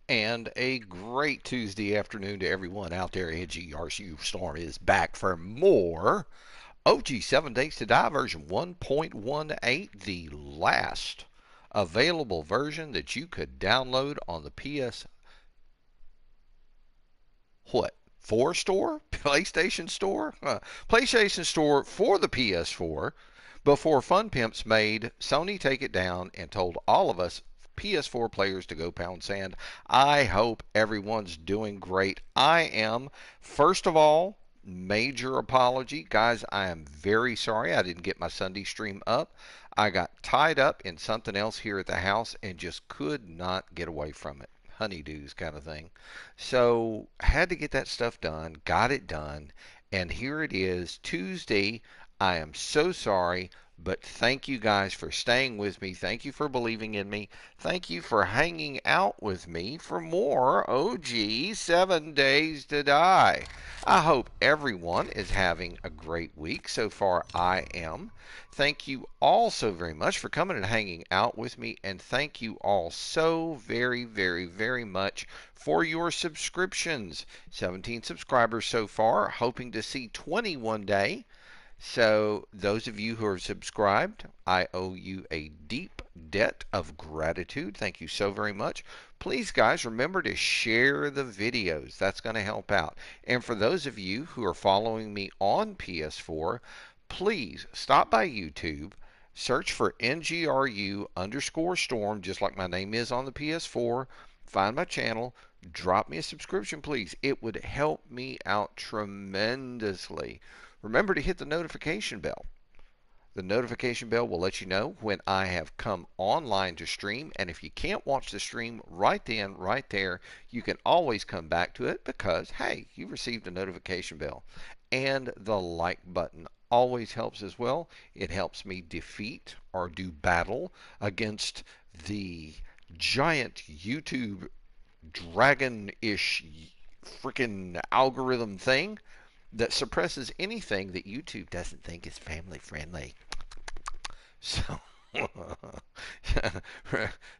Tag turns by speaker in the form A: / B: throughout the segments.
A: And a great Tuesday afternoon to everyone out there. NGRCU Storm is back for more OG 7 Days to Die version 1.18, the last available version that you could download on the PS what? 4 store? PlayStation store? PlayStation store for the PS4 before Fun Pimps made Sony take it down and told all of us PS4 players to go pound sand. I hope everyone's doing great. I am. First of all, major apology. Guys, I am very sorry I didn't get my Sunday stream up. I got tied up in something else here at the house and just could not get away from it. Honeydews kind of thing. So had to get that stuff done, got it done, and here it is, Tuesday. I am so sorry, but thank you guys for staying with me. Thank you for believing in me. Thank you for hanging out with me for more OG 7 Days to Die. I hope everyone is having a great week. So far, I am. Thank you all so very much for coming and hanging out with me, and thank you all so very, very, very much for your subscriptions. 17 subscribers so far, hoping to see 20 one day. So, those of you who are subscribed, I owe you a deep debt of gratitude. Thank you so very much. Please, guys, remember to share the videos. That's going to help out. And for those of you who are following me on PS4, please stop by YouTube, search for NGRU underscore storm, just like my name is on the PS4. Find my channel, drop me a subscription, please. It would help me out tremendously. Remember to hit the notification bell. The notification bell will let you know when I have come online to stream. And if you can't watch the stream right then, right there, you can always come back to it because, hey, you received a notification bell. And the like button always helps as well. It helps me defeat or do battle against the giant YouTube dragon-ish freaking algorithm thing that suppresses anything that YouTube doesn't think is family friendly. So,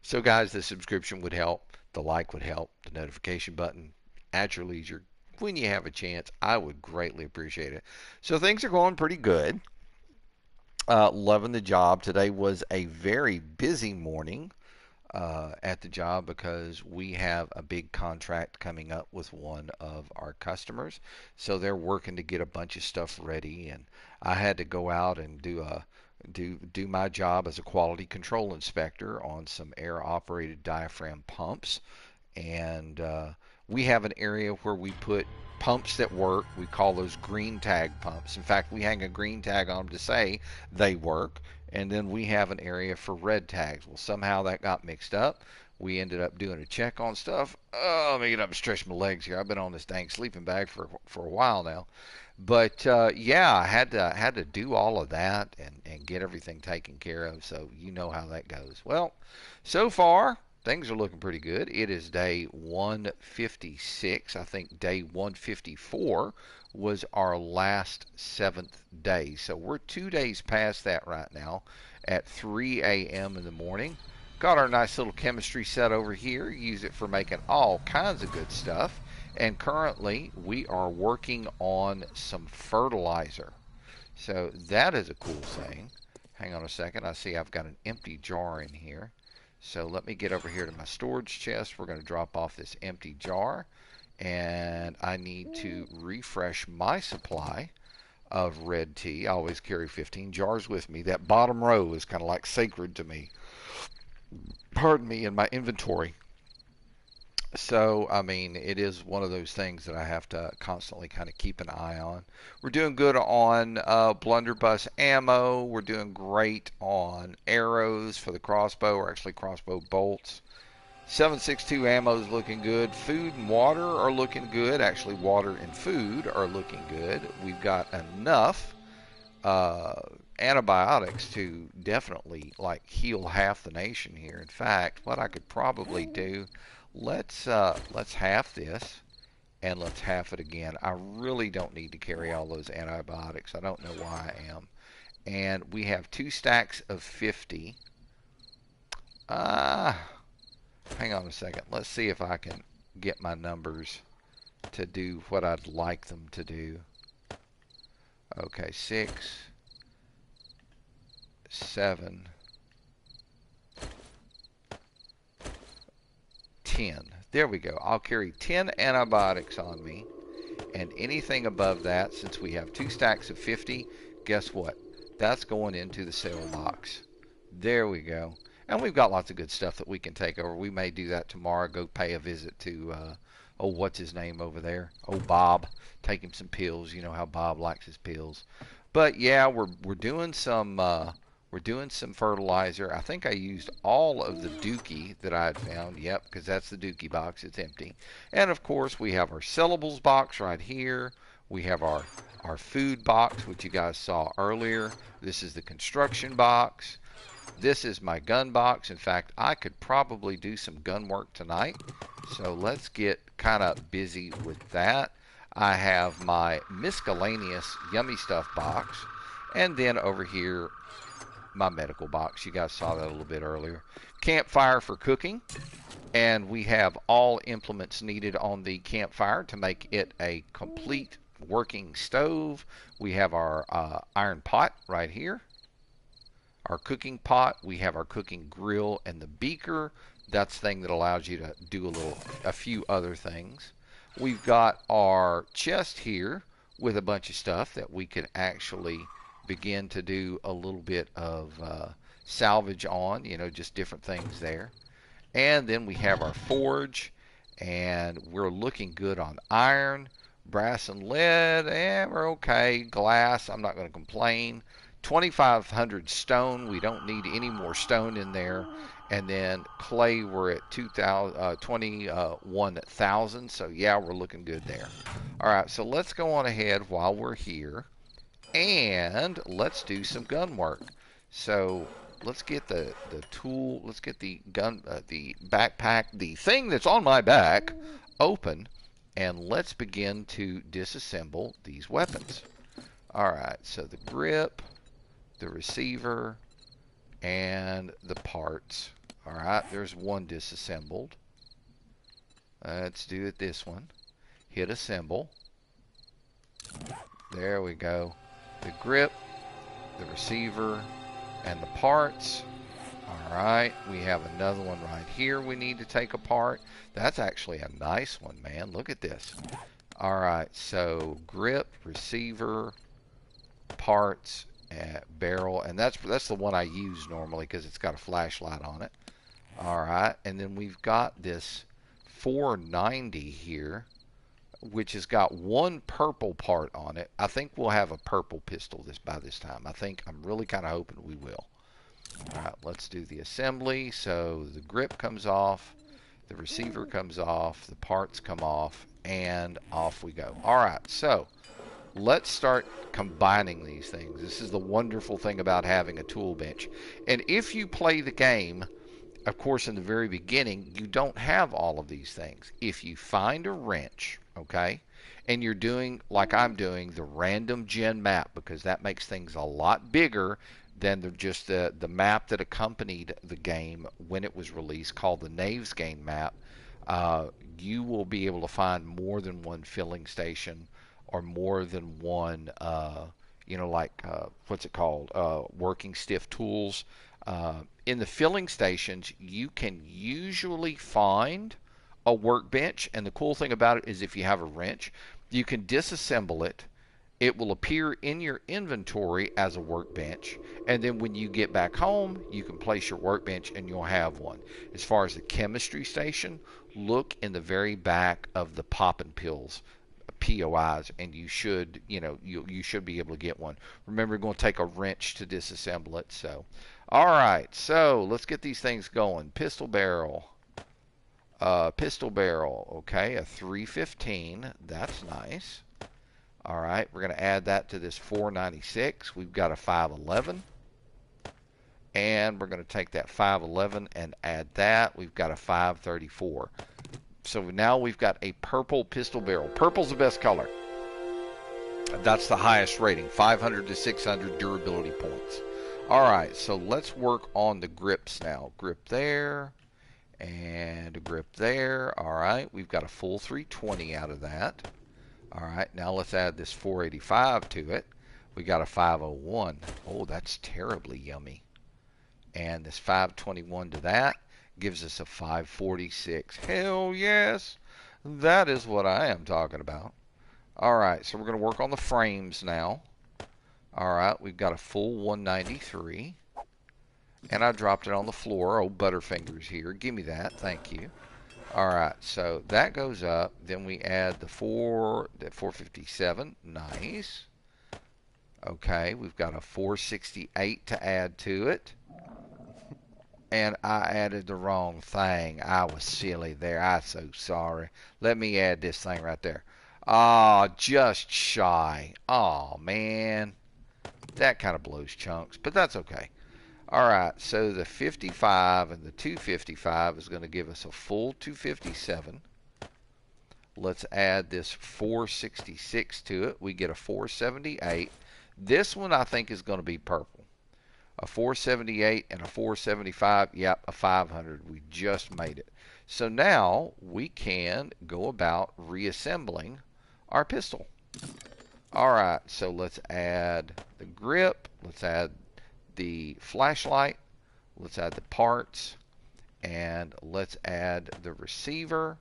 A: so guys, the subscription would help, the like would help, the notification button at your leisure when you have a chance. I would greatly appreciate it. So things are going pretty good. Loving the job. Today was a very busy morning at the job because we have a big contract coming up with one of our customers. So they're working to get a bunch of stuff ready, and I had to go out and do my job as a quality control inspector on some air operated diaphragm pumps. And we have an area where we put pumps that work. We call those green tag pumps. In fact, we hang a green tag on them to say they work. And then we have an area for red tags. Well, somehow that got mixed up. We ended up doing a check on stuff. Oh, let me get up and stretch my legs here. I've been on this dang sleeping bag for a while now. But yeah, I had to do all of that and get everything taken care of. So you know how that goes. Well, so far things are looking pretty good. It is day 156. I think day 154 was our last seventh day. So we're 2 days past that right now at 3 a.m. in the morning. Got our nice little chemistry set over here. Use it for making all kinds of good stuff. And currently we are working on some fertilizer. So that is a cool thing. Hang on a second. I see I've got an empty jar in here. So let me get over here to my storage chest. We're going to drop off this empty jar. And I need to refresh my supply of red tea. I always carry 15 jars with me. That bottom row is kind of like sacred to me. Pardon me, in my inventory. So, I mean, it is one of those things that I have to constantly kind of keep an eye on. We're doing good on blunderbuss ammo. We're doing great on arrows for the crossbow, or actually crossbow bolts. 7.62 ammo is looking good. Food and water are looking good. Actually, water and food are looking good. We've got enough uh, antibiotics to definitely like heal half the nation here. In fact, what I could probably do, let's half this and let's half it again. I really don't need to carry all those antibiotics. I don't know why I am. And we have 2 stacks of 50. Ah. hang on a second. Let's see if I can get my numbers to do what I'd like them to do. Okay, 6, 7, 10. There we go. I'll carry 10 antibiotics on me, and anything above that, since we have 2 stacks of 50, guess what? That's going into the sale box. There we go. And we've got lots of good stuff that we can take over. We may do that tomorrow. Go pay a visit to, oh, what's his name over there? Oh, Bob. Take him some pills. You know how Bob likes his pills. But yeah, we're doing some fertilizer. I think I used all of the Dookie that I had found. Yep, because that's the Dookie box. It's empty. And of course, we have our sellables box right here. We have our food box, which you guys saw earlier. This is the construction box. This is my gun box. In fact, I could probably do some gun work tonight. So let's get kind of busy with that. I have my miscellaneous yummy stuff box. And then over here, my medical box. You guys saw that a little bit earlier. Campfire for cooking. And we have all implements needed on the campfire to make it a complete working stove. We have our iron pot right here. Our cooking pot. We have our cooking grill and the beaker. That's the thing that allows you to do a few other things. We've got our chest here with a bunch of stuff that we could actually begin to do a little bit of salvage on, you know, just different things there. And then we have our forge, and we're looking good on iron, brass and lead, and we're okay. Glass, I'm not going to complain. 2,500 stone, we don't need any more stone in there. And then clay, we're at 21,000, so yeah, we're looking good there. All right, so let's go on ahead while we're here, and let's do some gun work. So let's get the tool, let's get the gun, the backpack, the thing that's on my back open, and let's begin to disassemble these weapons. All right, so the grip, the receiver, and the parts. All right, there's one disassembled. Let's do it this one. Hit assemble. There we go. The grip, the receiver, and the parts. All right, we have another one right here we need to take apart. That's actually a nice one, man. Look at this. All right, so grip, receiver, parts, barrel, and that's the one I use normally because it's got a flashlight on it. All right, and then we've got this 490 here, which has got one purple part on it. I think we'll have a purple pistol by this time. I'm really kind of hoping we will. All right, let's do the assembly. So the grip comes off, the receiver comes off, the parts come off, and off we go. All right, so let's start combining these things. This is the wonderful thing about having a tool bench. And if you play the game, of course, in the very beginning, you don't have all of these things. If you find a wrench, okay, and you're doing, like I'm doing, the random gen map, because that makes things a lot bigger than just the map that accompanied the game when it was released, called the Knaves Game map, you will be able to find more than one filling station or more than one, what's it called, working stiff tools. In the filling stations, you can usually find a workbench, and the cool thing about it is if you have a wrench, you can disassemble it. It will appear in your inventory as a workbench, and then when you get back home, you can place your workbench and you'll have one. As far as the chemistry station, look in the very back of the poppin' pills, POIs, and you should, you should be able to get one. Remember, you're going to take a wrench to disassemble it. So, all right, so let's get these things going. Pistol barrel, okay, a 315. That's nice. All right, we're going to add that to this 496. We've got a 511. And we're going to take that 511 and add that. We've got a 534. So now we've got a purple pistol barrel. Purple's the best color. That's the highest rating, 500 to 600 durability points. All right, so let's work on the grips now. Grip there, And a grip there. All right, we've got a full 320 out of that. All right, now let's add this 485 to it. We got a 501. Oh, that's terribly yummy. And this 521 to that gives us a 546. Hell yes, that is what I am talking about. All right, so we're going to work on the frames now. All right, we've got a full 193. And I dropped it on the floor. Oh, Butterfingers here. Give me that. Thank you. All right, so that goes up. Then we add the 457. Nice. Okay, we've got a 468 to add to it. And I added the wrong thing. I was silly there. I'm so sorry. Let me add this thing right there. Ah, just shy. Oh, man. That kind of blows chunks, but that's okay. All right, so the 55 and the 255 is going to give us a full 257. Let's add this 466 to it. We get a 478. This one I think is going to be purple. A 478 and a 475. Yep, a 500. We just made it. So now we can go about reassembling our pistol. All right, so let's add the grip. Let's add the flashlight. Let's add the parts. And let's add the receiver.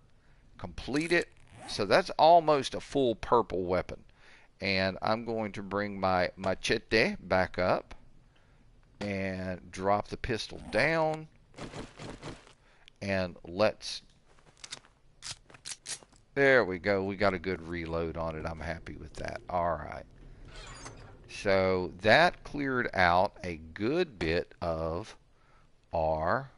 A: Complete it. So that's almost a full purple weapon. And I'm going to bring my machete back up and drop the pistol down. And there we go. We got a good reload on it. I'm happy with that. All right. So that cleared out a good bit of our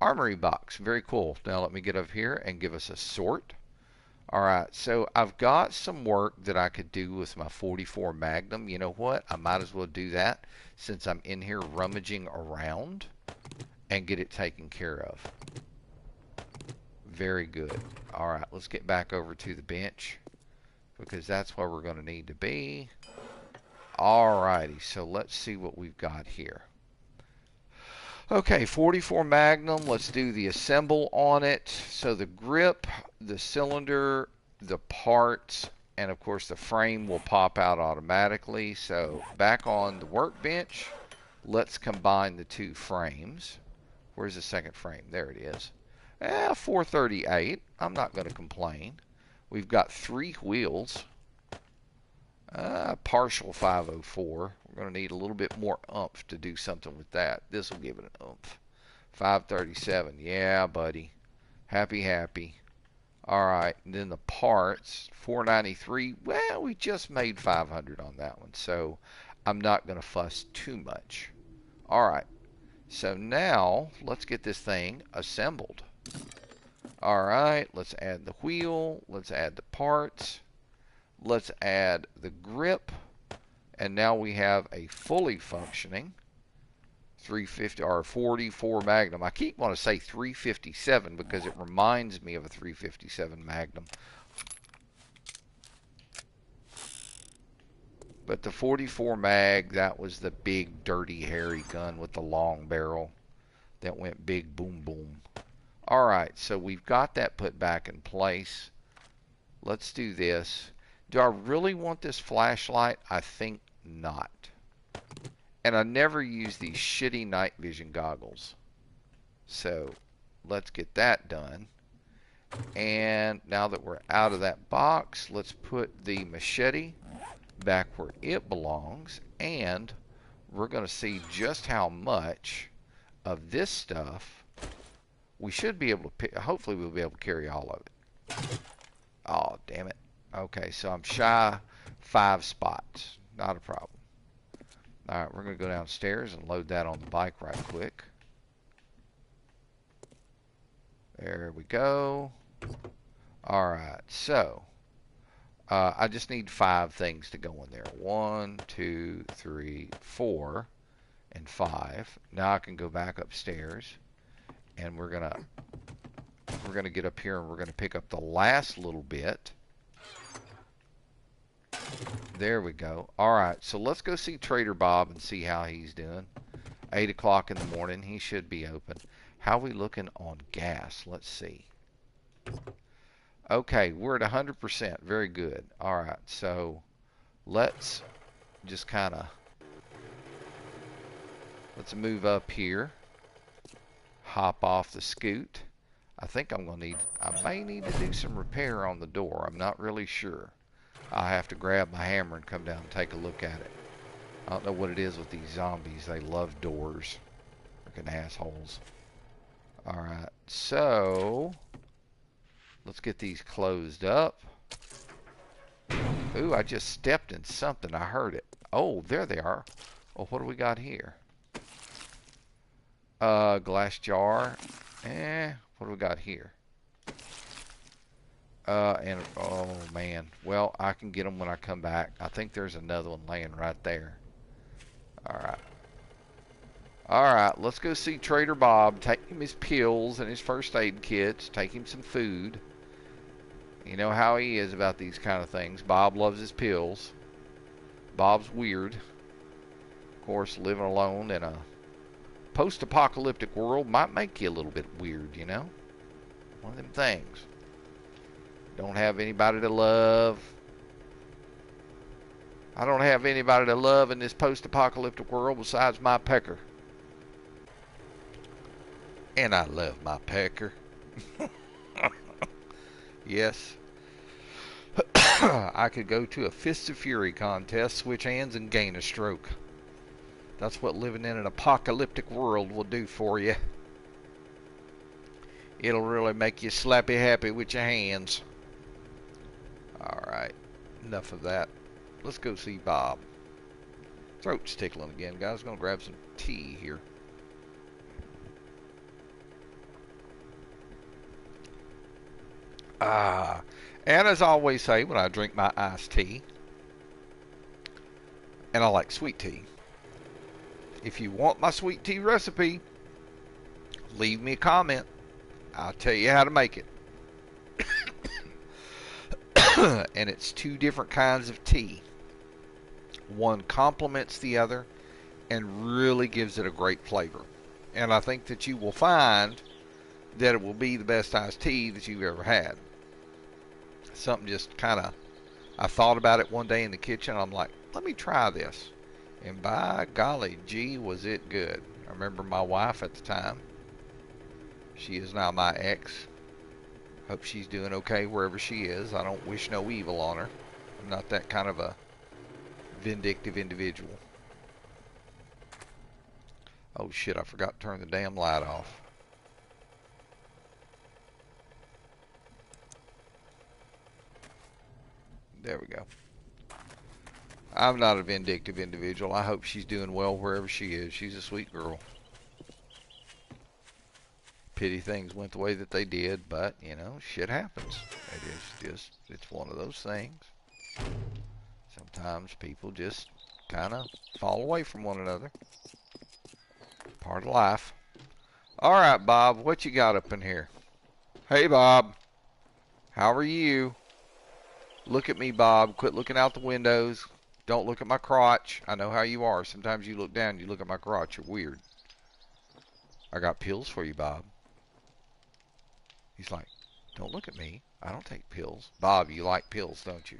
A: armory box. Very cool. Now let me get up here and give us a sort. All right, so I've got some work that I could do with my 44 Magnum. You know what? I might as well do that since I'm in here rummaging around and get it taken care of. Very good. All right, let's get back over to the bench because that's where we're going to need to be. All righty, so let's see what we've got here. Okay, 44 Magnum, let's do the assemble on it. So the grip, the cylinder, the parts, and of course the frame will pop out automatically. So back on the workbench, let's combine the two frames. Where's the second frame? There it is. 438, I'm not going to complain. We've got 3 wheels. Partial 504. We're going to need a little bit more oomph to do something with that. This will give it an oomph. 537. Yeah, buddy. Happy, happy. All right. And then the parts. 493. Well, we just made 500 on that one. So I'm not going to fuss too much. All right. So now let's get this thing assembled. All right. Let's add the wheel. Let's add the parts. Let's add the grip, and now we have a fully functioning 350 or 44 Magnum. I keep wanting to say 357 because it reminds me of a 357 Magnum. But the 44 Mag, that was the big, dirty, hairy gun with the long barrel that went big, boom, boom. All right, so we've got that put back in place. Let's do this. Do I really want this flashlight? I think not. And I never use these shitty night vision goggles. So let's get that done. And now that we're out of that box, let's put the machete back where it belongs. And we're going to see just how much of this stuff we should be able to pick. Hopefully we'll be able to carry all of it. Oh, damn it. Okay, so I'm shy 5 spots. Not a problem. All right, we're going to go downstairs and load that on the bike right quick. There we go. All right, so I just need 5 things to go in there. 1, 2, 3, 4, and 5. Now I can go back upstairs, and we're gonna get up here and we're gonna pick up the last little bit. There we go. All right, so let's go see Trader Bob and see how he's doing. 8 o'clock in the morning. He should be open. How are we looking on gas? Let's see. Okay, we're at 100%. Very good. All right, so let's just kind of, let's move up here. Hop off the scoot. I think I'm going to need, I may need to do some repair on the door. I'm not really sure. I'll have to grab my hammer and come down and take a look at it. I don't know what it is with these zombies. They love doors. Freaking assholes. Alright, so let's get these closed up. Ooh, I just stepped in something. I heard it. Oh, there they are. Oh, what do we got here? Glass jar. What do we got here? And oh man. Well, I can get them when I come back. I think there's another one laying right there. Alright. Alright, let's go see Trader Bob. Take him his pills and his first aid kits. Take him some food. You know how he is about these kind of things. Bob loves his pills. Bob's weird. Of course, living alone in a post-apocalyptic world might make you a little bit weird, you know? One of them things. Don't have anybody to love. I don't have anybody to love in this post-apocalyptic world besides my pecker. And I love my pecker. Yes. I could go to a Fists of Fury contest, switch hands, and gain a stroke. That's what living in an apocalyptic world will do for you. It'll really make you slappy happy with your hands. Alright, enough of that. Let's go see Bob. Throat's tickling again, guys. Gonna grab some tea here. And as I always say when I drink my iced tea, and I like sweet tea, if you want my sweet tea recipe, leave me a comment. I'll tell you how to make it. And it's two different kinds of tea. One complements the other and really gives it a great flavor. And I think that you will find that it will be the best iced tea that you've ever had. Something just kind of, I thought about it one day in the kitchen. I'm like, let me try this. And by golly, gee, was it good. I remember my wife at the time. She is now my ex. Hope she's doing okay wherever she is. I don't wish no evil on her. I'm not that kind of a vindictive individual. Oh shit, I forgot to turn the damn light off. There we go. I'm not a vindictive individual. I hope she's doing well wherever she is. She's a sweet girl. Pity things went the way that they did, but, you know, shit happens. It is just, it's one of those things. Sometimes people just kind of fall away from one another. Part of life. Alright, Bob, what you got up in here? Hey, Bob. How are you? Look at me, Bob. Quit looking out the windows. Don't look at my crotch. I know how you are. Sometimes you look down and you look at my crotch. You're weird. I got pills for you, Bob. He's like, don't look at me. I don't take pills. Bob, you like pills, don't you?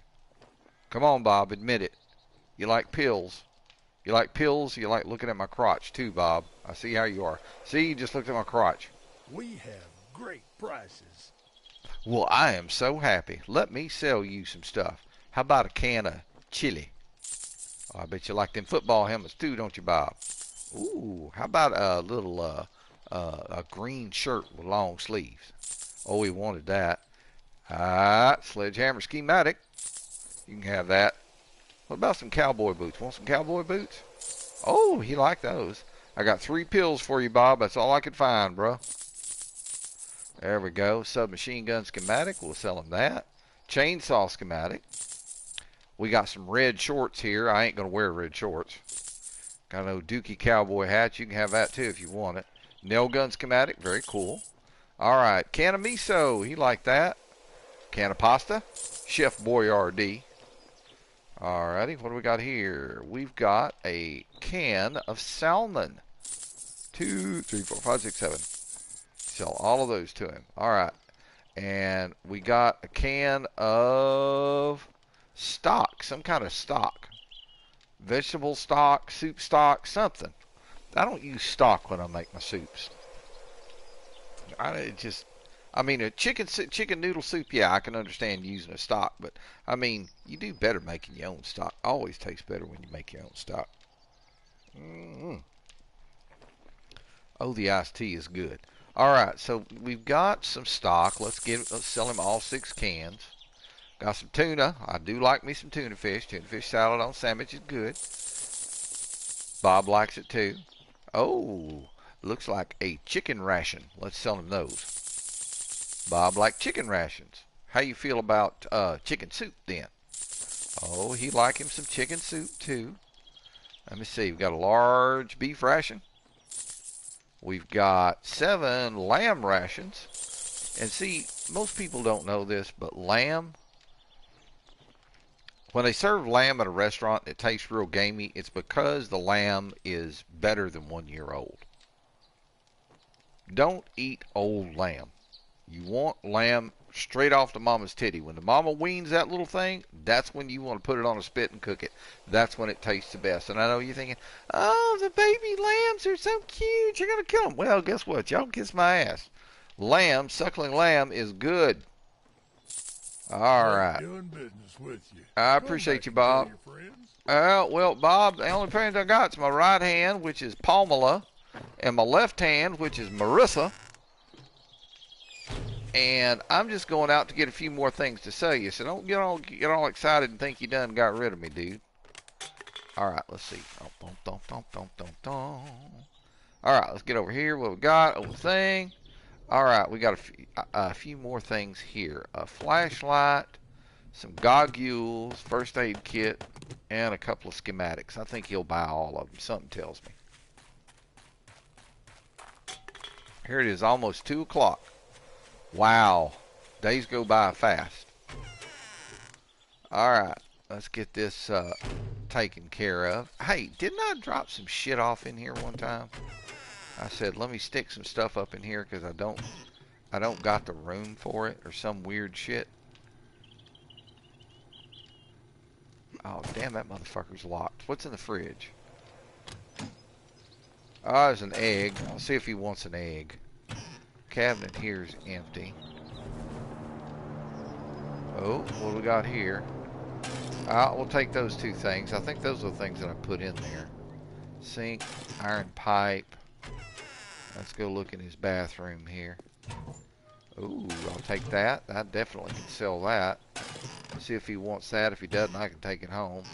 A: Come on, Bob, admit it. You like pills. You like pills, you like looking at my crotch too, Bob. I see how you are. See, you just looked at my crotch.
B: We have great prices.
A: Well, I am so happy. Let me sell you some stuff. How about a can of chili? Oh, I bet you like them football helmets too, don't you, Bob? Ooh, how about a little a green shirt with long sleeves? Oh, he wanted that. Sledgehammer schematic. You can have that. What about some cowboy boots? Want some cowboy boots? Oh, he liked those. I got 3 pills for you, Bob. That's all I could find, bro. There we go. Submachine gun schematic. We'll sell him that. Chainsaw schematic. We got some red shorts here. I ain't going to wear red shorts. Got no Dookie cowboy hat. You can have that too if you want it. Nail gun schematic. Very cool. Alright. Can of miso. He liked that. Can of pasta. Chef Boyardee. Alrighty. What do we got here? We've got a can of salmon. 2, 3, 4, 5, 6, 7. Sell all of those to him. All right. And we got a can of stock, some kind of stock. Vegetable stock, soup stock, something. I don't use stock when I make my soups. I mean, a chicken noodle soup, yeah, I can understand using a stock, but I mean, you do better making your own stock. Always tastes better when you make your own stock. Oh, the iced tea is good. All right, so we've got some stock. Let's sell him all 6 cans. Got some tuna. I do like me some tuna fish. Tuna fish salad on sandwich is good. Bob likes it too. Oh, looks like a chicken ration. Let's sell him those. Bob likes chicken rations. How you feel about chicken soup then? Oh, he like him some chicken soup too. Let me see. We've got a large beef ration. We've got 7 lamb rations. And see, most people don't know this, but lamb, when they serve lamb at a restaurant and it tastes real gamey, it's because the lamb is better than 1 year old. Don't eat old lamb. You want lamb straight off the mama's titty. When the mama weans that little thing, that's when you want to put it on a spit and cook it. That's when it tastes the best. And I know you're thinking, oh, the baby lambs are so cute. You're going to kill them. Well, guess what? Y'all kiss my ass. Lamb, suckling lamb is good. All right.
B: Doing business with you.
A: I appreciate you, Bob. Well, Bob, the only friends I got is my right hand, which is Pamela, and my left hand, which is Marissa. And I'm just going out to get a few more things to sell you, so don't get all excited and think you done got rid of me, dude. All right, let's see. All right, let's get over here. What we got? Over thing. All right, we got a few more things here. A flashlight, some goggles, first aid kit, and a couple of schematics. I think he'll buy all of them. Something tells me. Here it is, almost 2 o'clock. Wow, days go by fast. All right, let's get this taken care of. Hey, didn't I drop some shit off in here one time? I said, let me stick some stuff up in here because I don't got the room for it or some weird shit. Oh, damn, that motherfucker's locked. What's in the fridge? Oh, there's an egg. I'll see if he wants an egg. Cabinet here is empty. Oh, what do we got here? We'll take those 2 things. I think those are the things that I put in there. Sink, iron pipe. Let's go look in his bathroom here. Ooh, I'll take that. I definitely can sell that. See if he wants that. If he doesn't, I can take it home.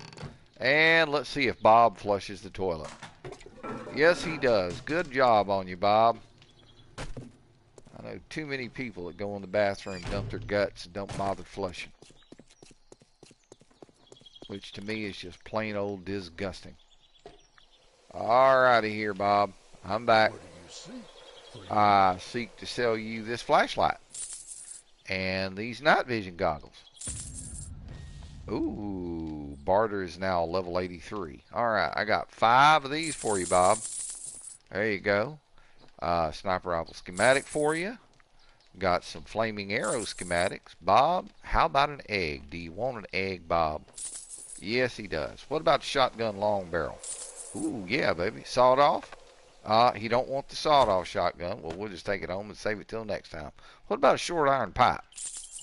A: And let's see if Bob flushes the toilet. Yes, he does. Good job on you, Bob. I know too many people that go in the bathroom, dump their guts, and don't bother flushing. Which to me is just plain old disgusting. Alrighty here, Bob. I'm back.
B: What do you seek?
A: I seek to sell you this flashlight. And these night vision goggles. Ooh, barter is now level 83. Alright, I got 5 of these for you, Bob. There you go. Sniper rifle schematic for you. Got some flaming arrow schematics. Bob, how about an egg? Do you want an egg, Bob? Yes, he does. What about the shotgun long barrel? Ooh, yeah, baby. Sawed off? He don't want the sawed off shotgun. Well, we'll just take it home and save it till next time. What about a short iron pipe?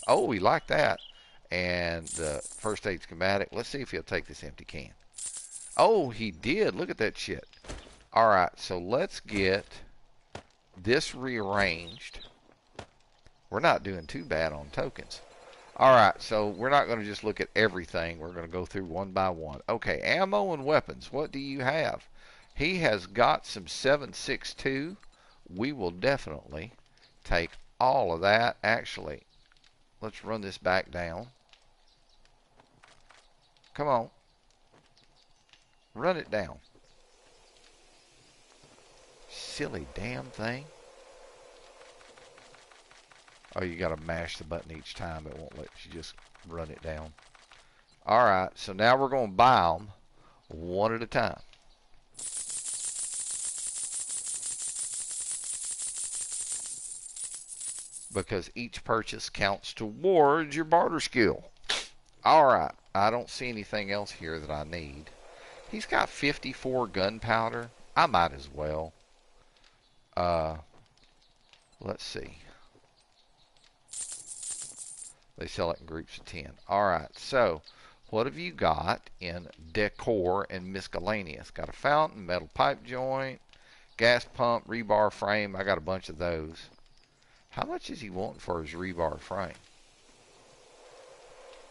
A: Oh, he liked that. And the first aid schematic. Let's see if he'll take this empty can. Oh, he did. Look at that shit. All right, so let's get this rearranged. We're not doing too bad on tokens. All right, so we're not going to just look at everything. We're going to go through one by one. Okay, ammo and weapons. What do you have? He has got some 7.62. We will definitely take all of that. Actually, let's run this back down. Come on. Run it down. Silly damn thing. Oh, you got to mash the button each time. It won't let you just run it down. All right, so now we're going to buy them one at a time. because each purchase counts towards your barter skill. Alright, I don't see anything else here that I need. He's got 54 gunpowder. I might as well. Let's see. They sell it in groups of 10. Alright, so what have you got in decor and miscellaneous? Got a fountain, metal pipe joint, gas pump, rebar frame. I got a bunch of those. How much is he wanting for his rebar frame?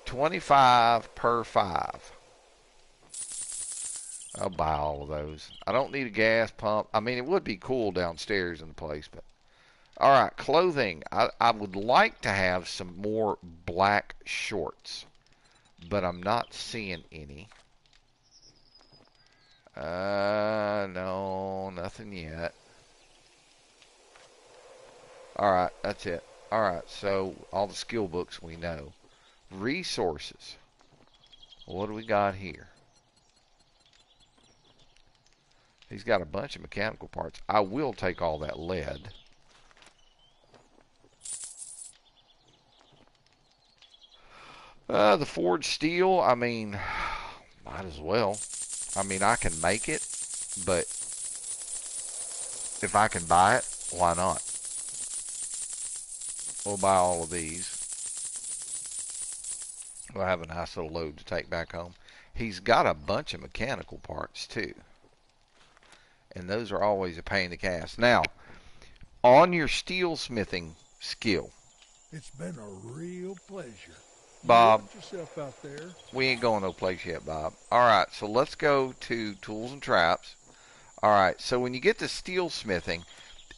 A: 25 per 5. I'll buy all of those. I don't need a gas pump. I mean, it would be cool downstairs in the place, but alright, clothing. I would like to have some more black shorts, but I'm not seeing any. No, nothing yet. Alright, that's it. Alright, so all the skill books we know. Resources. What do we got here? He's got a bunch of mechanical parts. I will take all that lead. The forged steel, I mean, might as well. I mean, I can make it, but if I can buy it, why not? We'll buy all of these. We'll have a nice little load to take back home. He's got a bunch of mechanical parts, too. And those are always a pain in the cast. Now, on your steelsmithing skill.
B: It's been a real pleasure.
A: Bob,
B: Watch yourself out there.
A: we ain't going no place yet, Bob. Alright, so let's go to tools and traps. Alright, so when you get to steelsmithing,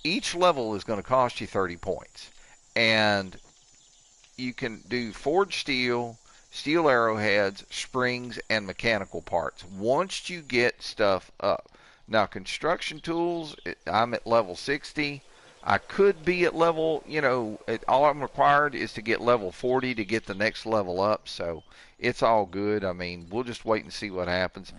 A: each level is going to cost you 30 points. And you can do forged steel, steel arrowheads, springs, and mechanical parts once you get stuff up. Now, construction tools, I'm at level 60. I could be at level, all I'm required is to get level 40 to get the next level up. So it's all good. I mean, we'll just wait and see what happens.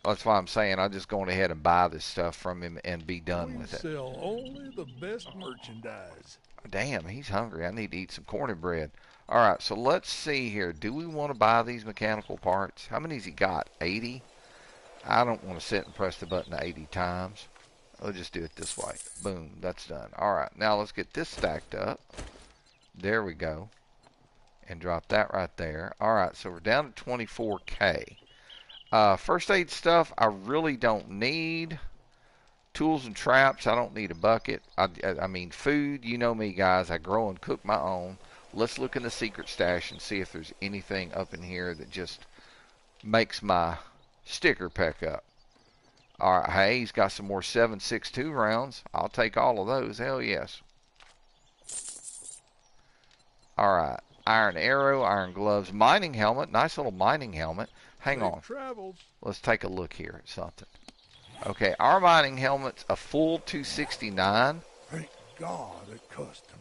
A: That's why I'm saying I'm just going ahead and buy this stuff from him and be done with it.
B: We sell only the best merchandise.
A: Damn, he's hungry. I need to eat some cornbread. All right, so let's see here. Do we want to buy these mechanical parts? How many has he got? 80? I don't want to sit and press the button 80 times. We'll just do it this way. Boom, that's done. All right, now let's get this stacked up. There we go. And drop that right there. All right, so we're down to 24K. First aid stuff, I really don't need. Tools and traps, I don't need a bucket. I mean, food, you know me, guys. I grow and cook my own. Let's look in the secret stash and see if there's anything up in here that just makes my sticker peck up. All right, hey, he's got some more 7.62 rounds. I'll take all of those. Hell yes. All right, iron arrow, iron gloves, mining helmet. Nice little mining helmet. Hang on.
B: Travels.
A: Let's take a look here at something. Okay, our mining helmet's a full 269.
B: Thank God, a customer.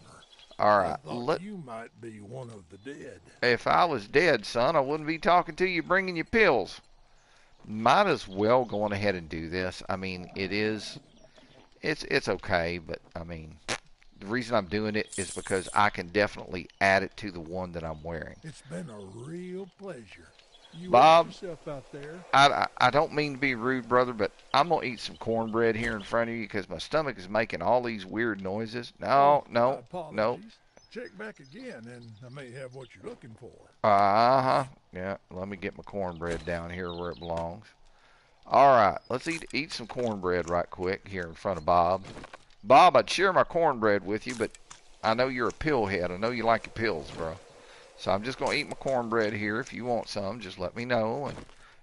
A: All right,
B: I thought you might be one of the dead.
A: If I was dead, son, I wouldn't be talking to you, bringing you pills. Might as well go on ahead and do this. I mean, it's okay, but I mean, the reason I'm doing it is because I can definitely add it to the one that I'm wearing.
B: It's been a real pleasure. You
A: Bob,
B: watch yourself out there.
A: I don't mean to be rude, brother, but I'm going to eat some cornbread here in front of you because my stomach is making all these weird noises. No.
B: Check back again, and I may have what you're looking for.
A: Uh-huh. Yeah, let me get my cornbread down here where it belongs. All right, let's eat some cornbread right quick here in front of Bob. Bob, I'd share my cornbread with you, but I know you're a pill head. I know you like your pills, bro. So I'm just going to eat my cornbread here. If you want some, just let me know,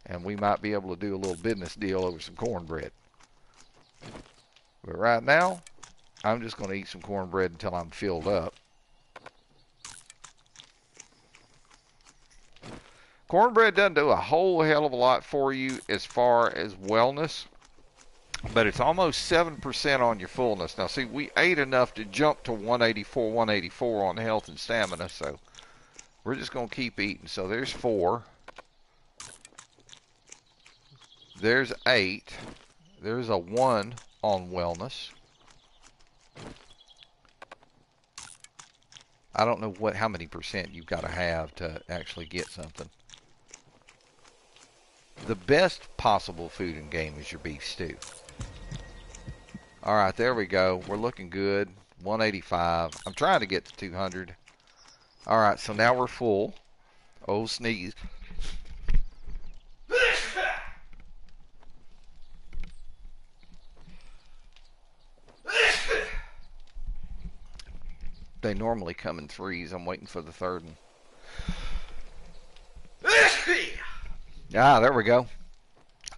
A: and we might be able to do a little business deal over some cornbread. But right now, I'm just going to eat some cornbread until I'm filled up. Cornbread doesn't do a whole hell of a lot for you as far as wellness, but it's almost 7% on your fullness. Now, see, we ate enough to jump to 184 on health and stamina, so we're just going to keep eating. So there's 4. There's 8. There's a 1 on wellness. I don't know how many percent you've got to have to actually get something. The best possible food in game is your beef stew. All right, there we go. We're looking good. 185. I'm trying to get to 200. All right, so now we're full. Oh, sneeze. They normally come in threes. I'm waiting for the third one. Ah, there we go.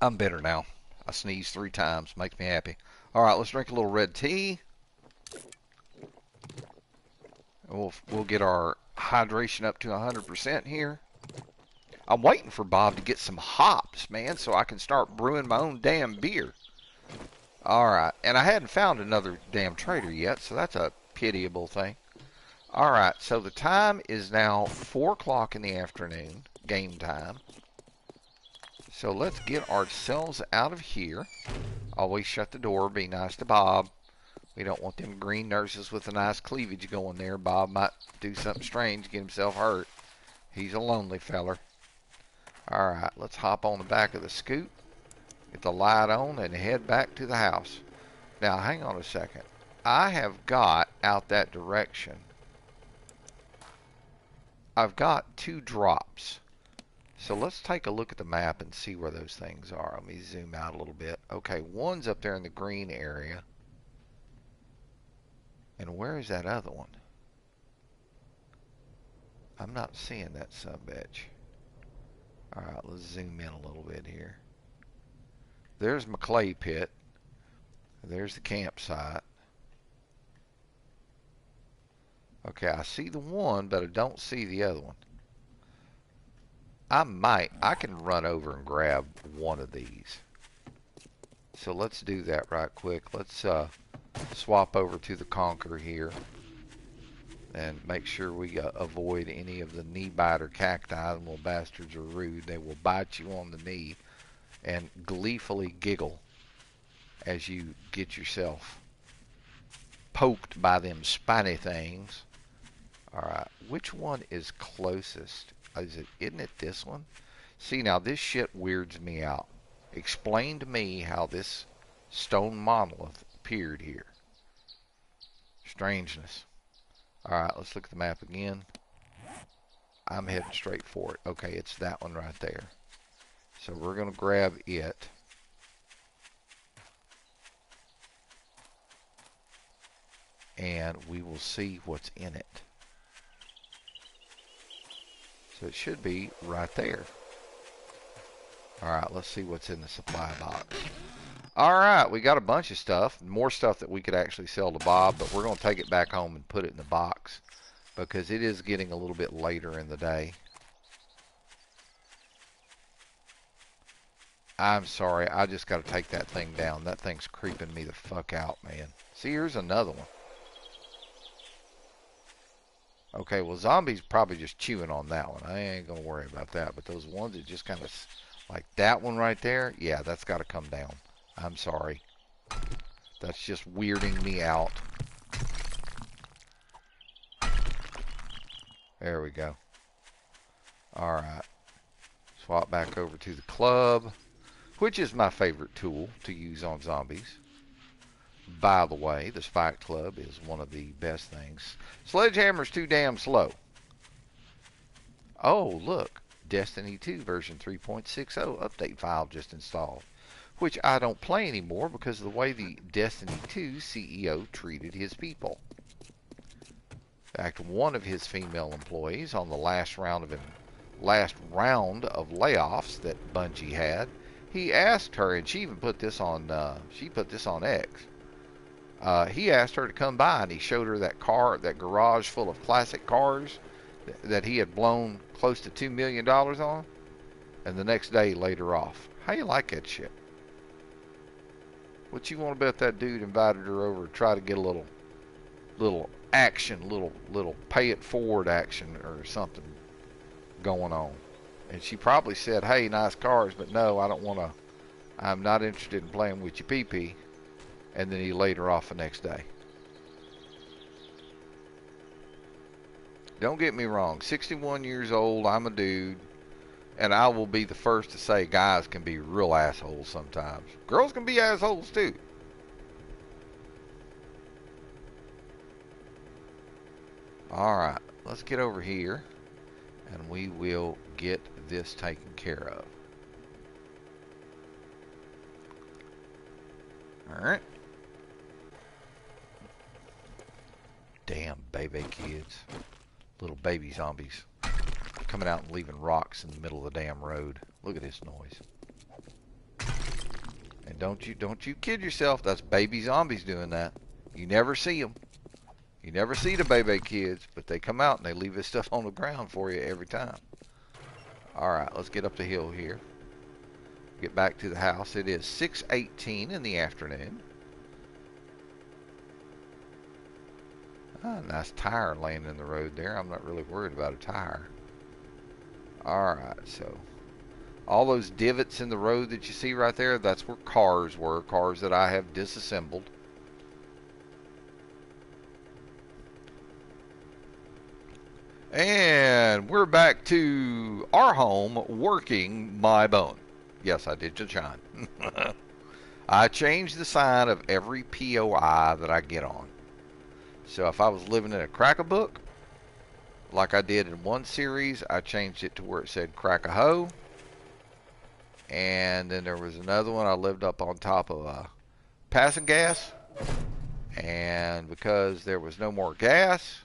A: I'm better now. I sneezed 3 times. Makes me happy. All right, let's drink a little red tea. We'll get our hydration up to 100% here. I'm waiting for Bob to get some hops, man, so I can start brewing my own damn beer. All right, and I hadn't found another damn trader yet, so that's a pitiable thing. All right, so the time is now 4 o'clock in the afternoon, game time. So let's get ourselves out of here. Always shut the door. Be nice to Bob. We don't want them green nurses with a nice cleavage going there. Bob might do something strange, get himself hurt. He's a lonely feller. All right, let's hop on the back of the scoot, get the light on, and head back to the house. Now, hang on a second. I have got out that direction. I've got 2 drops. So let's take a look at the map and see where those things are. Let me zoom out a little bit. Okay, one's up there in the green area. And where is that other one? I'm not seeing that subbitch. Alright, let's zoom in a little bit here. There's my clay pit. There's the campsite. Okay, I see the one, but I don't see the other one. I can run over and grab one of these. So let's do that right quick. Let's swap over to the Conquer here and make sure we avoid any of the knee biter cacti. The little bastards are rude. They will bite you on the knee and gleefully giggle as you get yourself poked by them spiny things. Alright, which one is closest? Isn't it this one? See, now this shit weirds me out. Explain to me how this stone monolith appeared here. Strangeness. Alright, let's look at the map again. I'm heading straight for it. Okay, it's that one right there. So we're going to grab it. And we will see what's in it. So it should be right there. Alright, let's see what's in the supply box. Alright, we got a bunch of stuff. More stuff that we could actually sell to Bob, but we're going to take it back home and put it in the box because it is getting a little bit later in the day. I'm sorry, I just got to take that thing down. That thing's creeping me the fuck out, man. See, here's another one. Okay, well, zombies probably just chewing on that one. I ain't going to worry about that. But those ones that just kind of, like that one right there, yeah, that's got to come down. I'm sorry. That's just weirding me out. There we go. Alright. Swap back over to the club, which is my favorite tool to use on zombies. By the way, the Spike Club is one of the best things. Sledgehammer's too damn slow. Oh, look. Destiny 2 version 3.60 update file just installed, which I don't play anymore because of the way the Destiny 2 CEO treated his people. In fact, one of his female employees on the last round of layoffs that Bungie had, he asked her, and she even put this on X. He asked her to come by, and he showed her that garage full of classic cars that he had blown close to $2 million on, and the next day he laid her off. How you like that shit? What you want to bet that dude invited her over to try to get a little action, little pay it forward action or something going on? And she probably said, hey, nice cars, but no, I'm not interested in playing with your pee-pee. And then he laid her off the next day. Don't get me wrong. 61 years old, I'm a dude. And I will be the first to say guys can be real assholes sometimes. Girls can be assholes too. Alright, let's get over here. And we will get this taken care of. Alright. Damn baby kids. Little baby zombies. Coming out and leaving rocks in the middle of the damn road. Look at this noise. And don't you kid yourself. That's baby zombies doing that. You never see them. You never see the baby kids, but they come out and they leave this stuff on the ground for you every time. Alright, let's get up the hill here. Get back to the house. It is 6:18 in the afternoon. Ah, nice tire laying in the road there. I'm not really worried about a tire. Alright, so all those divots in the road that you see right there, that's where cars were. Cars that I have disassembled. And we're back to our home working my bone. Yes, I did just shine. I changed the sign of every POI that I get on. So if I was living in a crack-a-book, like I did in one series, I changed it to where it said crack-a-hoe. And then there was another one I lived up on top of passing gas. And because there was no more gas,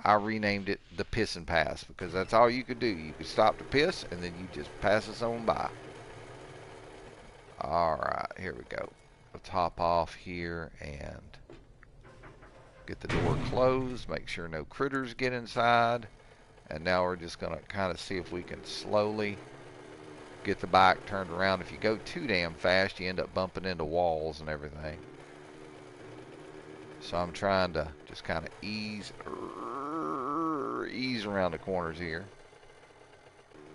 A: I renamed it the Piss and Pass, because that's all you could do. You could stop to piss, and then you just pass us on by. Alright, here we go. Let's hop off here and get the door closed. Make sure no critters get inside. And now we're just going to kind of see if we can slowly get the bike turned around. If you go too damn fast, you end up bumping into walls and everything. So I'm trying to just kind of ease around the corners here.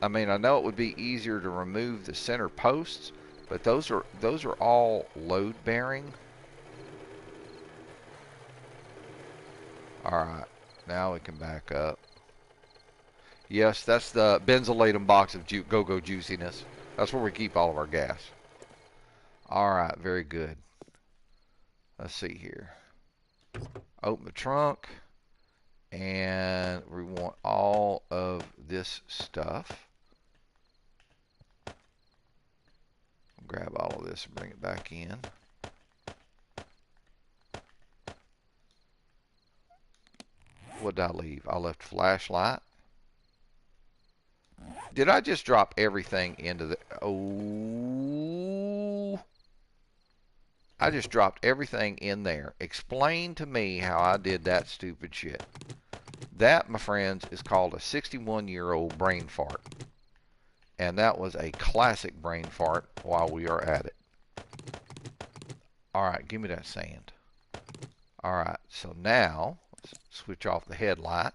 A: I mean, I know it would be easier to remove the center posts, but those are all load bearing. Alright, now we can back up. Yes, that's the benzylatum box of go-go juiciness. That's where we keep all of our gas. Alright, very good. Let's see here. Open the trunk. And we want all of this stuff. Grab all of this and bring it back in. What did I leave? I left flashlight. Did I just drop everything into the... Oh... I just dropped everything in there. Explain to me how I did that stupid shit. That, my friends, is called a 61-year-old brain fart. And that was a classic brain fart while we are at it. Alright, give me that sand. Alright, so now, let's switch off the headlight.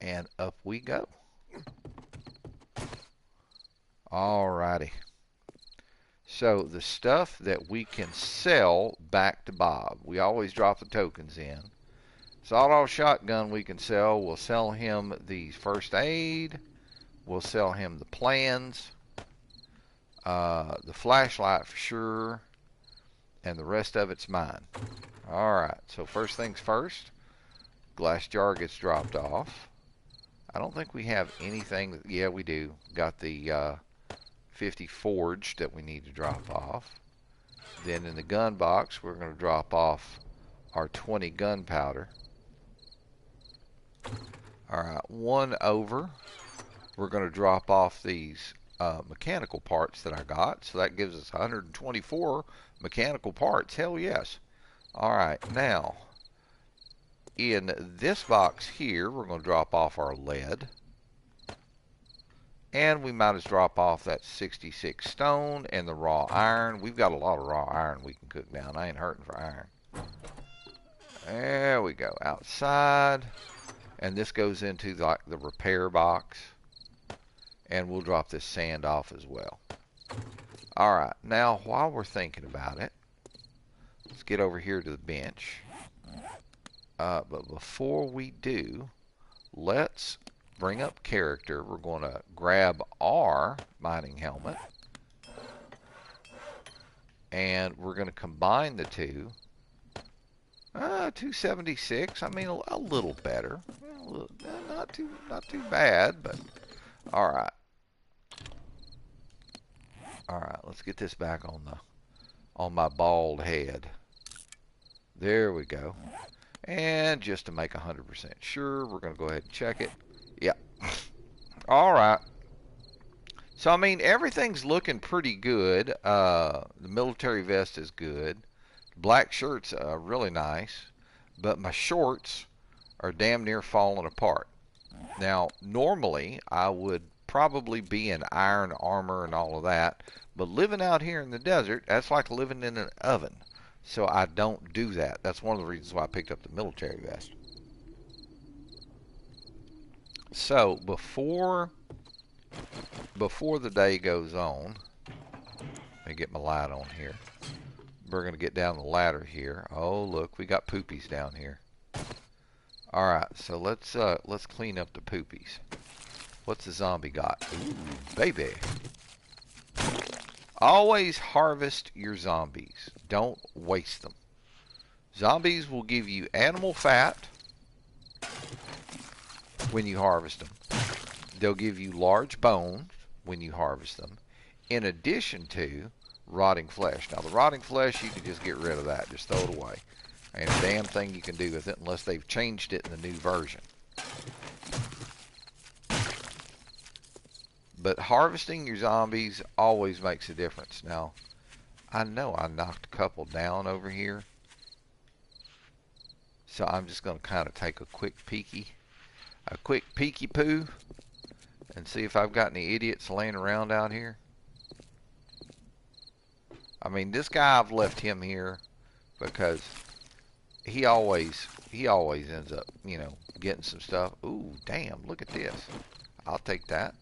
A: And up we go. Alrighty. So the stuff that we can sell back to Bob, we always drop the tokens in. Sawed-off shotgun we can sell. We'll sell him the first aid. We'll sell him the plans. The flashlight for sure. And the rest of it's mine. Alright, so first things first. Glass jar gets dropped off. I don't think we have anything. Yeah, we do. Got the 50 forged that we need to drop off. Then in the gun box, we're going to drop off our 20 gunpowder. Alright, one over. We're going to drop off these mechanical parts that I got. So that gives us 124 mechanical parts. Hell yes. Alright, now, in this box here, we're going to drop off our lead. And we might as drop off that 66 stone and the raw iron. We've got a lot of raw iron we can cook down. I ain't hurting for iron. There we go. Outside. And this goes into the repair box. And we'll drop this sand off as well. Alright, now while we're thinking about it, let's get over here to the bench. But before we do, let's bring up character. We're going to grab our mining helmet, and we're going to combine the two. 276. I mean, a little better. Not too bad, but all right. All right, let's get this back on my bald head. There we go. And just to make 100% sure, we're going to go ahead and check it. Yep. All right. So, I mean, everything's looking pretty good. The military vest is good. Black shirt's really nice. But my shorts are damn near falling apart. Now, normally, I would probably be in iron armor and all of that. But living out here in the desert, that's like living in an oven. So I don't do that. That's one of the reasons why I picked up the military vest. So before the day goes on, let me get my light on here. We're going to get down the ladder here. Oh, look, we got poopies down here. All right, so let's clean up the poopies. What's the zombie got? Ooh, baby. Always harvest your zombies. Don't waste them. Zombies will give you animal fat when you harvest them. They'll give you large bones when you harvest them, in addition to rotting flesh. Now, the rotting flesh, you can just get rid of that. Just throw it away. Ain't a damn thing you can do with it unless they've changed it in the new version. But harvesting your zombies always makes a difference. Now, I know I knocked a couple down over here. So I'm just going to kind of take a quick peeky poo and see if I've got any idiots laying around out here. I mean, this guy, I've left him here because he always ends up, you know, getting some stuff. Ooh, damn, look at this. I'll take that.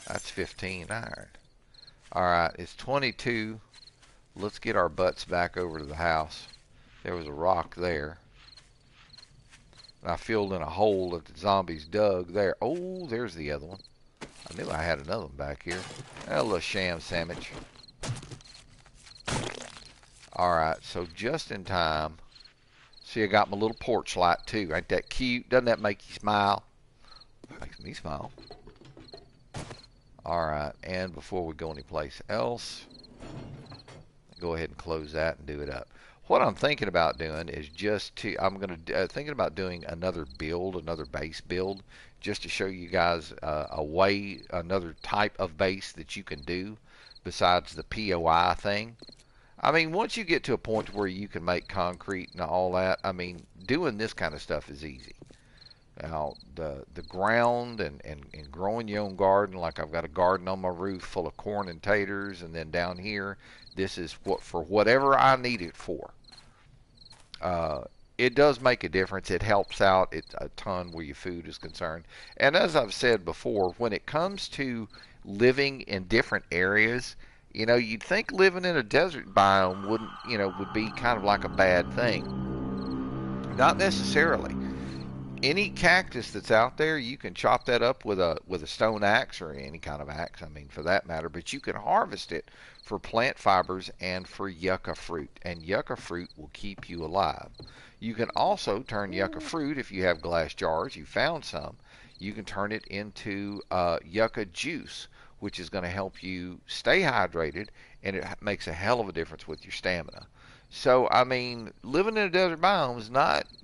A: That's 15 iron. Alright, it's 22. Let's get our butts back over to the house. There was a rock there. And I filled in a hole that the zombies dug there. Oh, there's the other one. I knew I had another one back here. A little sham sandwich. Alright, so just in time. See, I got my little porch light too. Ain't that cute? Doesn't that make you smile? Makes me smile. Alright, and before we go anyplace else, go ahead and close that and do it up. What I'm thinking about doing is thinking about doing another build, another base build, just to show you guys another type of base that you can do besides the POI thing. I mean, once you get to a point where you can make concrete and all that, I mean, doing this kind of stuff is easy. Now, the ground and growing your own garden, like I've got a garden on my roof full of corn and taters, and then down here, this is for whatever I need it for. It does make a difference. It helps out a ton where your food is concerned. And as I've said before, when it comes to living in different areas, you know, you'd think living in a desert biome would be kind of like a bad thing. Not necessarily. Any cactus that's out there, you can chop that up with a stone axe or any kind of axe, I mean, for that matter, but you can harvest it for plant fibers and for yucca fruit, and yucca fruit will keep you alive. You can also turn yucca fruit, if you have glass jars, you found some, you can turn it into yucca juice, which is going to help you stay hydrated, and it makes a hell of a difference with your stamina. So, I mean, living in a desert biome is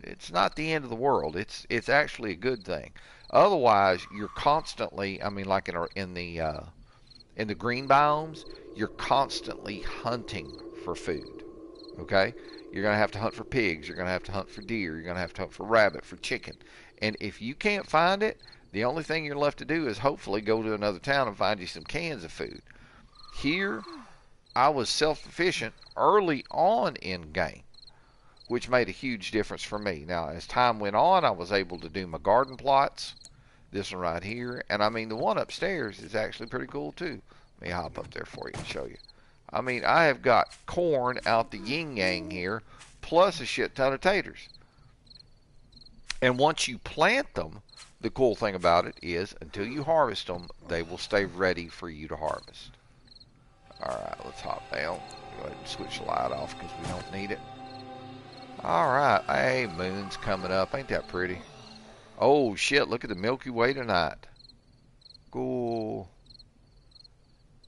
A: it's not the end of the world. It's actually a good thing. Otherwise, you're constantly, I mean, like in the green biomes, you're constantly hunting for food. Okay? You're going to have to hunt for pigs, you're going to have to hunt for deer, you're going to have to hunt for rabbit, for chicken. And if you can't find it, the only thing you're left to do is hopefully go to another town and find you some cans of food. Here, I was self-sufficient early on in game, which made a huge difference for me. Now, as time went on, I was able to do my garden plots, this one right here, and I mean, the one upstairs is actually pretty cool too. Let me hop up there for you and show you. I mean, I have got corn out the yin-yang here, plus a shit ton of taters. And once you plant them, the cool thing about it is until you harvest them, they will stay ready for you to harvest. All right, let's hop down. Go ahead and switch the light off because we don't need it. All right, hey, moon's coming up. Ain't that pretty? Oh, shit, look at the Milky Way tonight. Cool.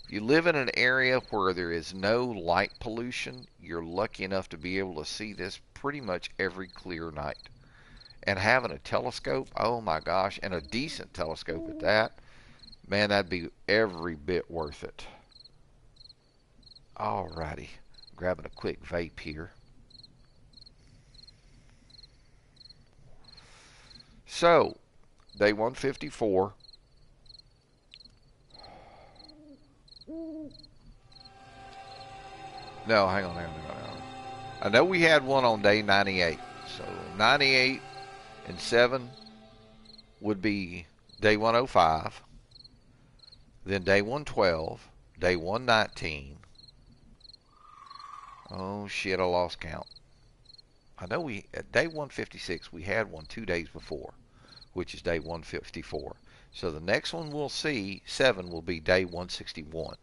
A: If you live in an area where there is no light pollution, you're lucky enough to be able to see this pretty much every clear night. And having a telescope, oh my gosh, and a decent telescope at that, man, that'd be every bit worth it. Alrighty, grabbing a quick vape here. So, day 154. No, hang on. I know we had one on day 98. So 98 and 7 would be day 105. Then day 112, day 119. Oh shit, I lost count. I know we at day 156 we had one 2 days before, which is day 154. So the next one we'll see, 7, will be day 161.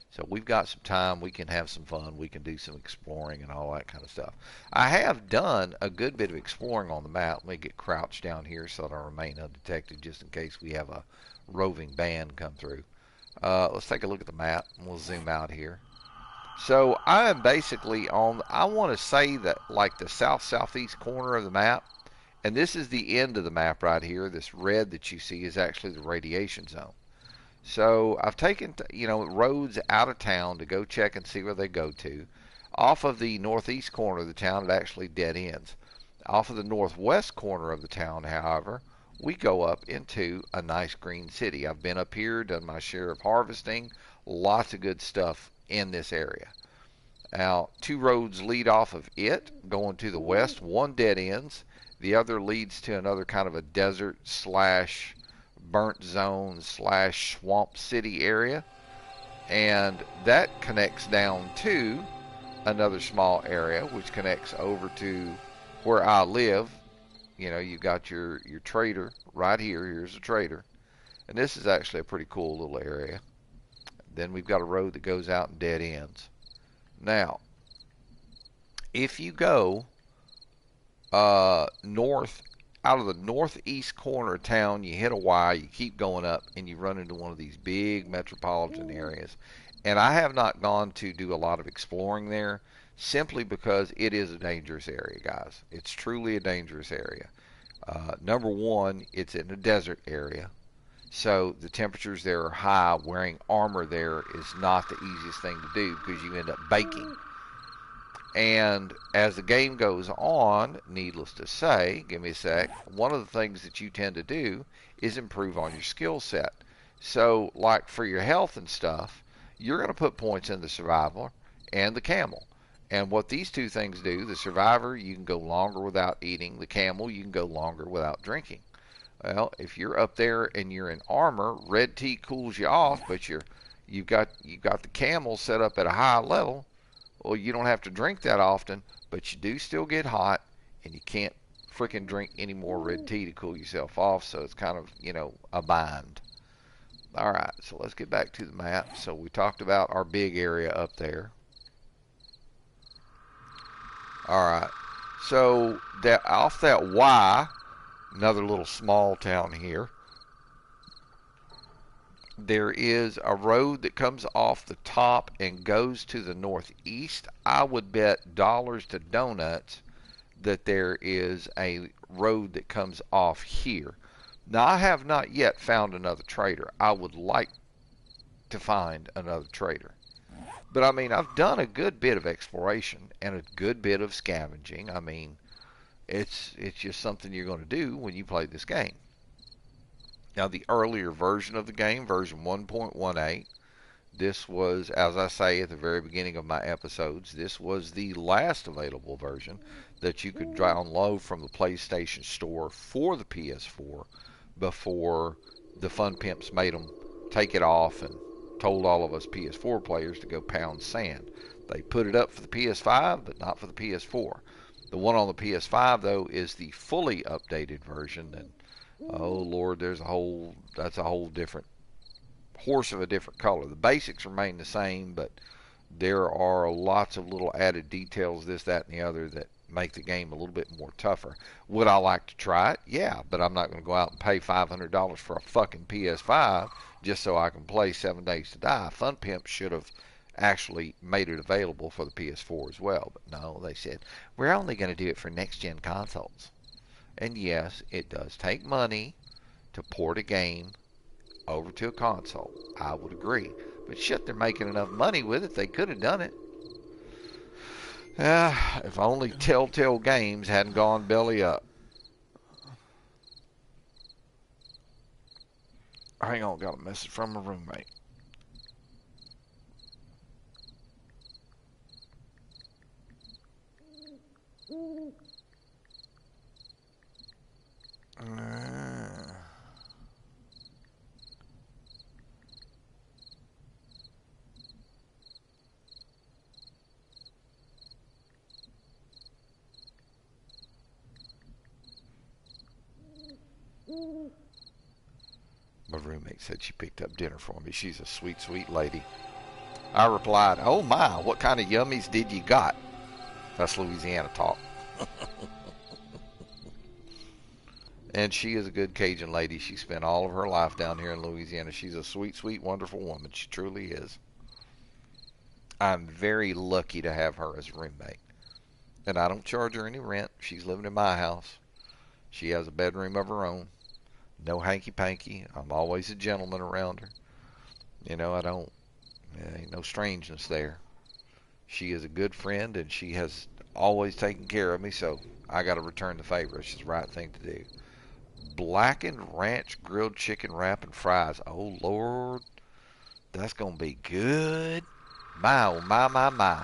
A: So we've got some time. We can have some fun. We can do some exploring and all that kind of stuff. I have done a good bit of exploring on the map. Let me get crouched down here so that I remain undetected just in case we have a roving band come through. Let's take a look at the map and we'll zoom out here. So I am basically on, I want to say that like the southeast corner of the map. And this is the end of the map right here. This red that you see is actually the radiation zone. So I've taken, roads out of town to go check and see where they go to. Off of the northeast corner of the town, it actually dead ends. Off of the northwest corner of the town, however, we go up into a nice green city. I've been up here, done my share of harvesting, lots of good stuff in this area. Now, 2 roads lead off of it, going to the west. One dead ends. The other leads to another kind of a desert slash burnt zone slash swamp city area, and that connects down to another small area which connects over to where I live. You've got your trader right here. Here's a trader, and this is actually a pretty cool little area. Then we've got a road that goes out and dead ends. Now, if you go north, out of the northeast corner of town, you hit a Y, you keep going up, and you run into one of these big metropolitan areas. And I have not gone to do a lot of exploring there, simply because it is a dangerous area, guys. It's truly a dangerous area. Number one, it's in a desert area, so the temperatures there are high. Wearing armor there is not the easiest thing to do because you end up baking. And as the game goes on, needless to say, give me a sec, one of the things that you tend to do is improve on your skill set. So, like for your health and stuff, you're going to put points in the survivor and the camel. And what these two things do, the survivor, you can go longer without eating. The camel, you can go longer without drinking. Well, if you're up there and you're in armor, red tea cools you off, but you've got the camel set up at a high level. Well, you don't have to drink that often, but you do still get hot, and you can't freaking drink any more red tea to cool yourself off, so it's kind of, a bind. All right, so let's get back to the map. So we talked about our big area up there. All right, so that off that Y, another little small town here, there is a road that comes off the top and goes to the northeast. I would bet dollars to donuts that there is a road that comes off here. Now, I have not yet found another trader. I would like to find another trader. But I mean, I've done a good bit of exploration and a good bit of scavenging. I mean, it's just something you're going to do when you play this game. Now, the earlier version of the game, version 1.18, this was, as I say at the very beginning of my episodes, this was the last available version that you could download from the PlayStation Store for the PS4 before the Fun Pimps made them take it off and told all of us PS4 players to go pound sand. They put it up for the PS5, but not for the PS4. The one on the PS5 though is the fully updated version, and oh Lord, that's a whole different horse of a different color. The basics remain the same, but there are lots of little added details, this, that, and the other, that make the game a little bit more tougher. Would I like to try it? Yeah, but I'm not going to go out and pay $500 for a fucking PS5 just so I can play 7 Days to Die. Fun Pimp should have actually made it available for the PS4 as well, but no, they said, we're only going to do it for next-gen consoles. And yes, it does take money to port a game over to a console. I would agree. But shit, they're making enough money with it, they could have done it. If only Telltale Games hadn't gone belly up. Hang on, got a message from a roommate. My roommate said she picked up dinner for me. She's a sweet, sweet lady. I replied, oh my, what kind of yummies did you got? That's Louisiana talk. And she is a good Cajun lady. She spent all of her life down here in Louisiana. She's a sweet, sweet, wonderful woman. She truly is. I'm very lucky to have her as a roommate. And I don't charge her any rent. She's living in my house. She has a bedroom of her own. No hanky-panky. I'm always a gentleman around her. You know, there ain't no strangeness there. She is a good friend, and she has always taken care of me, so I got to return the favor. It's the right thing to do. Blackened ranch grilled chicken wrap and fries. Oh, Lord. That's going to be good. My, oh, my, my, my.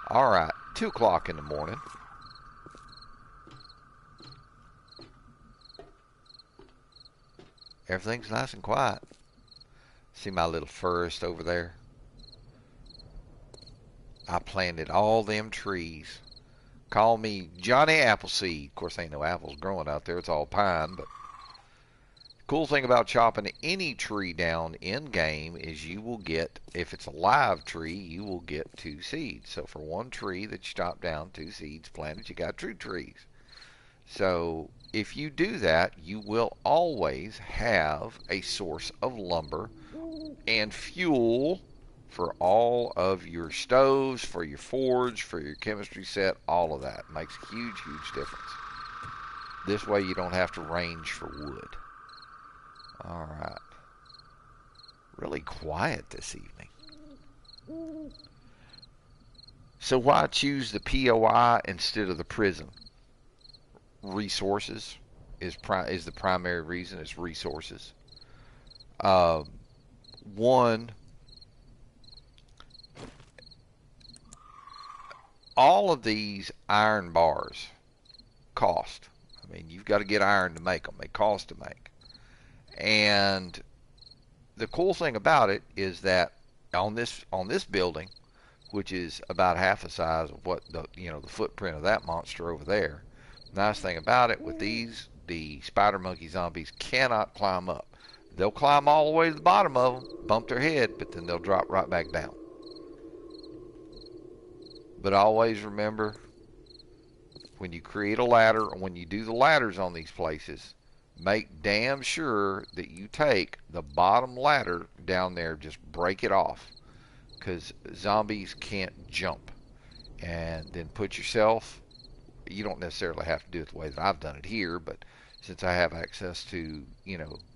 A: All right, 2 o'clock in the morning. Everything's nice and quiet. See my little forest over there? I planted all them trees. Call me Johnny Appleseed. Of course, ain't no apples growing out there. It's all pine. But the cool thing about chopping any tree down in game is you will get, if it's a live tree, you will get 2 seeds. So for one tree that you chop down, 2 seeds planted, you got 2 trees. So if you do that, you will always have a source of lumber and fuel for all of your stoves, for your forge, for your chemistry set, all of that. Makes a huge, huge difference. This way you don't have to range for wood. All right. Really quiet this evening. So why choose the POI instead of the prison? Resources is the primary reason. It's resources. One, all of these iron bars cost. I mean, you've got to get iron to make them. They cost to make. And the cool thing about it is that on this building, which is about half the size of what the footprint of that monster over there. Nice thing about it, with these, the spider monkey zombies cannot climb up. They'll climb all the way to the bottom of them, bump their head, but then they'll drop right back down. But always remember, when you create a ladder, or when you do the ladders on these places, make damn sure that you take the bottom ladder down there, just break it off, because zombies can't jump. And then put yourself, you don't necessarily have to do it the way that I've done it here, but since I have access to,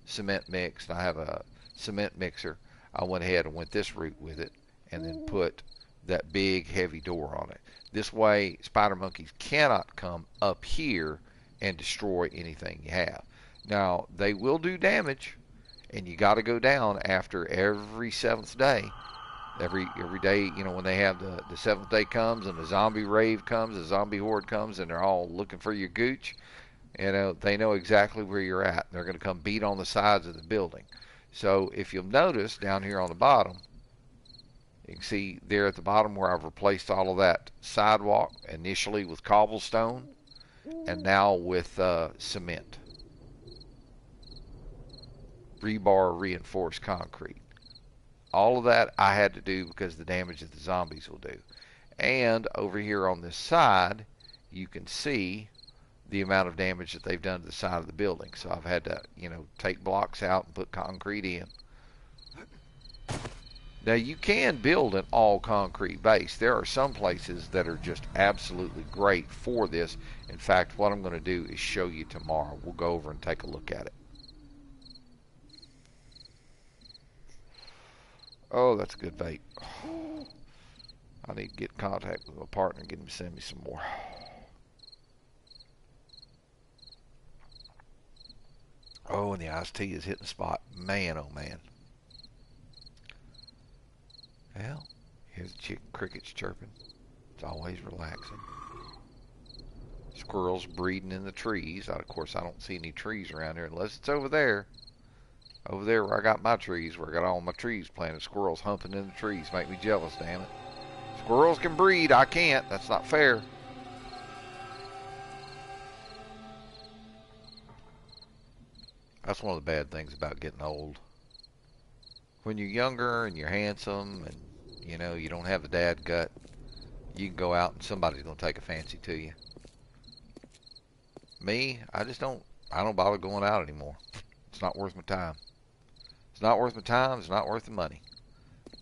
A: cement mix, and I have a cement mixer, I went ahead and went this route with it, and then put that big heavy door on it. This way, spider monkeys cannot come up here and destroy anything you have. Now, they will do damage, and you got to go down after every 7th day. Every day, when they have the 7th day comes and the zombie rave comes, the zombie horde comes, and they're all looking for your gooch, they know exactly where you're at. They're going to come beat on the sides of the building. So if you'll notice down here on the bottom, You can see there at the bottom where I've replaced all of that sidewalk initially with cobblestone and now with cement. Rebar reinforced concrete. All of that I had to do because of the damage that the zombies will do. And over here on this side, you can see the amount of damage that they've done to the side of the building. So I've had to, take blocks out and put concrete in. Now you can build an all concrete base. There are some places that are just absolutely great for this. In fact, what I'm going to do is show you tomorrow. We'll go over and take a look at it. Oh, that's a good bait. I need to get in contact with my partner and get him to send me some more. Oh, and the iced tea is hitting the spot. Man, oh man. Well, here's the chicken crickets chirping. It's always relaxing. Squirrels breeding in the trees. Of course, I don't see any trees around here unless it's over there. Over there where I got my trees, where I got all my trees planted. Squirrels humping in the trees make me jealous, damn it. Squirrels can breed, I can't. That's not fair. That's one of the bad things about getting old. When you're younger and you're handsome and, you don't have the dad gut, you can go out and somebody's going to take a fancy to you. Me, I don't bother going out anymore. It's not worth my time. It's not worth my time. It's not worth the money.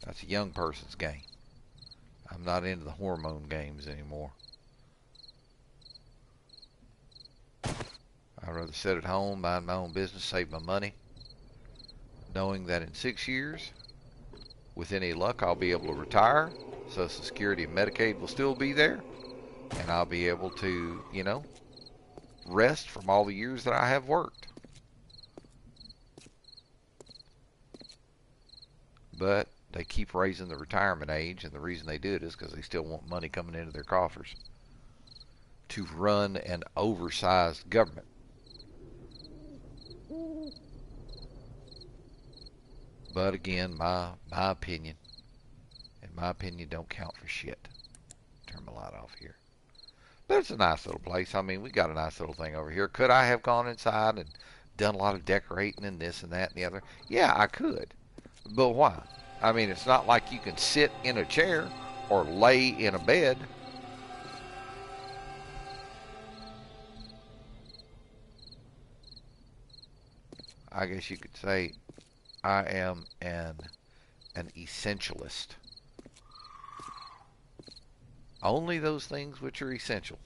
A: That's a young person's game. I'm not into the hormone games anymore. I'd rather sit at home, mind my own business, save my money, knowing that in 6 years, with any luck, I'll be able to retire. Social Security and Medicaid will still be there, and I'll be able to, rest from all the years that I have worked. But they keep raising the retirement age, and the reason they do it is because they still want money coming into their coffers to run an oversized government. But again, my opinion, and my opinion don't count for shit. Turn my light off here. But it's a nice little place. I mean, we got a nice little thing over here. Could I have gone inside and done a lot of decorating and this and that and the other? Yeah, I could. But why? I mean, it's not like you can sit in a chair or lay in a bed. I guess you could say I am an essentialist. Only those things which are essential.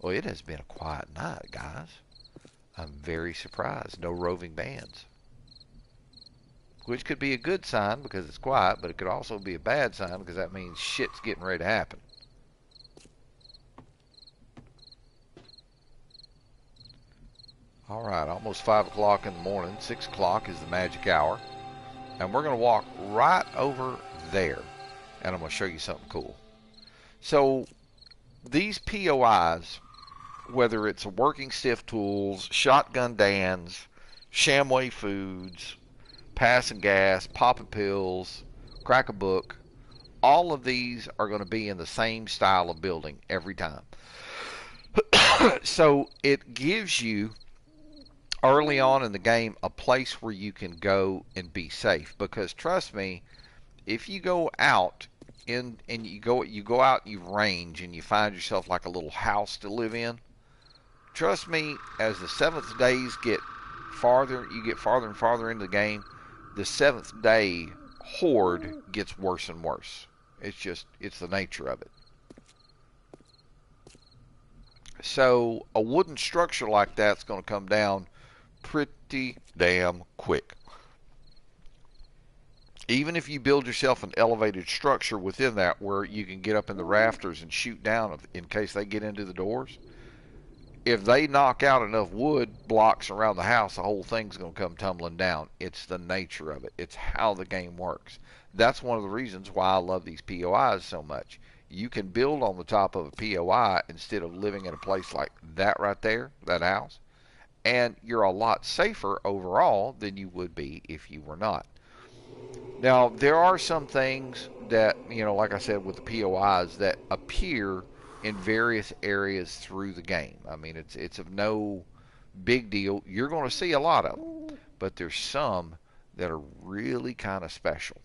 A: Well, it has been a quiet night, guys. I'm very surprised. No roving bands. Which could be a good sign because it's quiet, but it could also be a bad sign because that means shit's getting ready to happen. Alright, almost 5 o'clock in the morning. 6 o'clock is the magic hour. And we're going to walk right over there. And I'm going to show you something cool. So, these POIs, whether it's Working Stiff Tools, Shotgun Dan's, Shamway Foods, Passing Gas, Popping Pills, Crack a Book, all of these are going to be in the same style of building every time. So it gives you, early on in the game, a place where you can go and be safe. Because trust me, if you go out and you go out and you range and you find yourself like a little house to live in, trust me, as the 7th days get farther, you get farther and farther into the game, the 7th day horde gets worse and worse. It's the nature of it. So a wooden structure like that's going to come down pretty damn quick. Even if you build yourself an elevated structure within that where you can get up in the rafters and shoot down in case they get into the doors, if they knock out enough wood blocks around the house, the whole thing's going to come tumbling down. It's the nature of it. It's how the game works. That's one of the reasons why I love these POIs so much. You can build on the top of a POI instead of living in a place like that right there, that house, and you're a lot safer overall than you would be if you were not. Now, there are some things that, like I said with the POIs, that appear in various areas through the game. I mean, it's of no big deal. You're going to see a lot of them, but there's some that are really kind of special.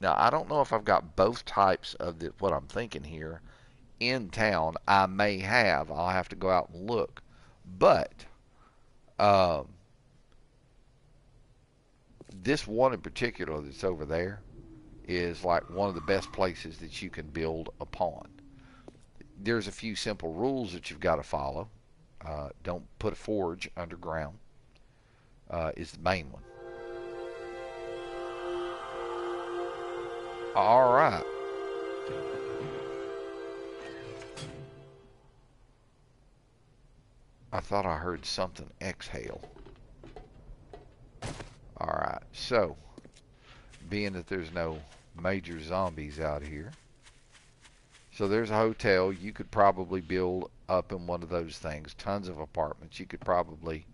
A: Now, I don't know if I've got both types of what I'm thinking here in town. I may have. I'll have to go out and look. But um, this one in particular that's over there is like one of the best places that you can build upon. There's a few simple rules that you've got to follow. Don't put a forge underground is the main one. All right. I thought I heard something exhale. All right. So, being that there's no major zombies out here, so there's a hotel. You could probably build up in one of those things. Tons of apartments. You could probably,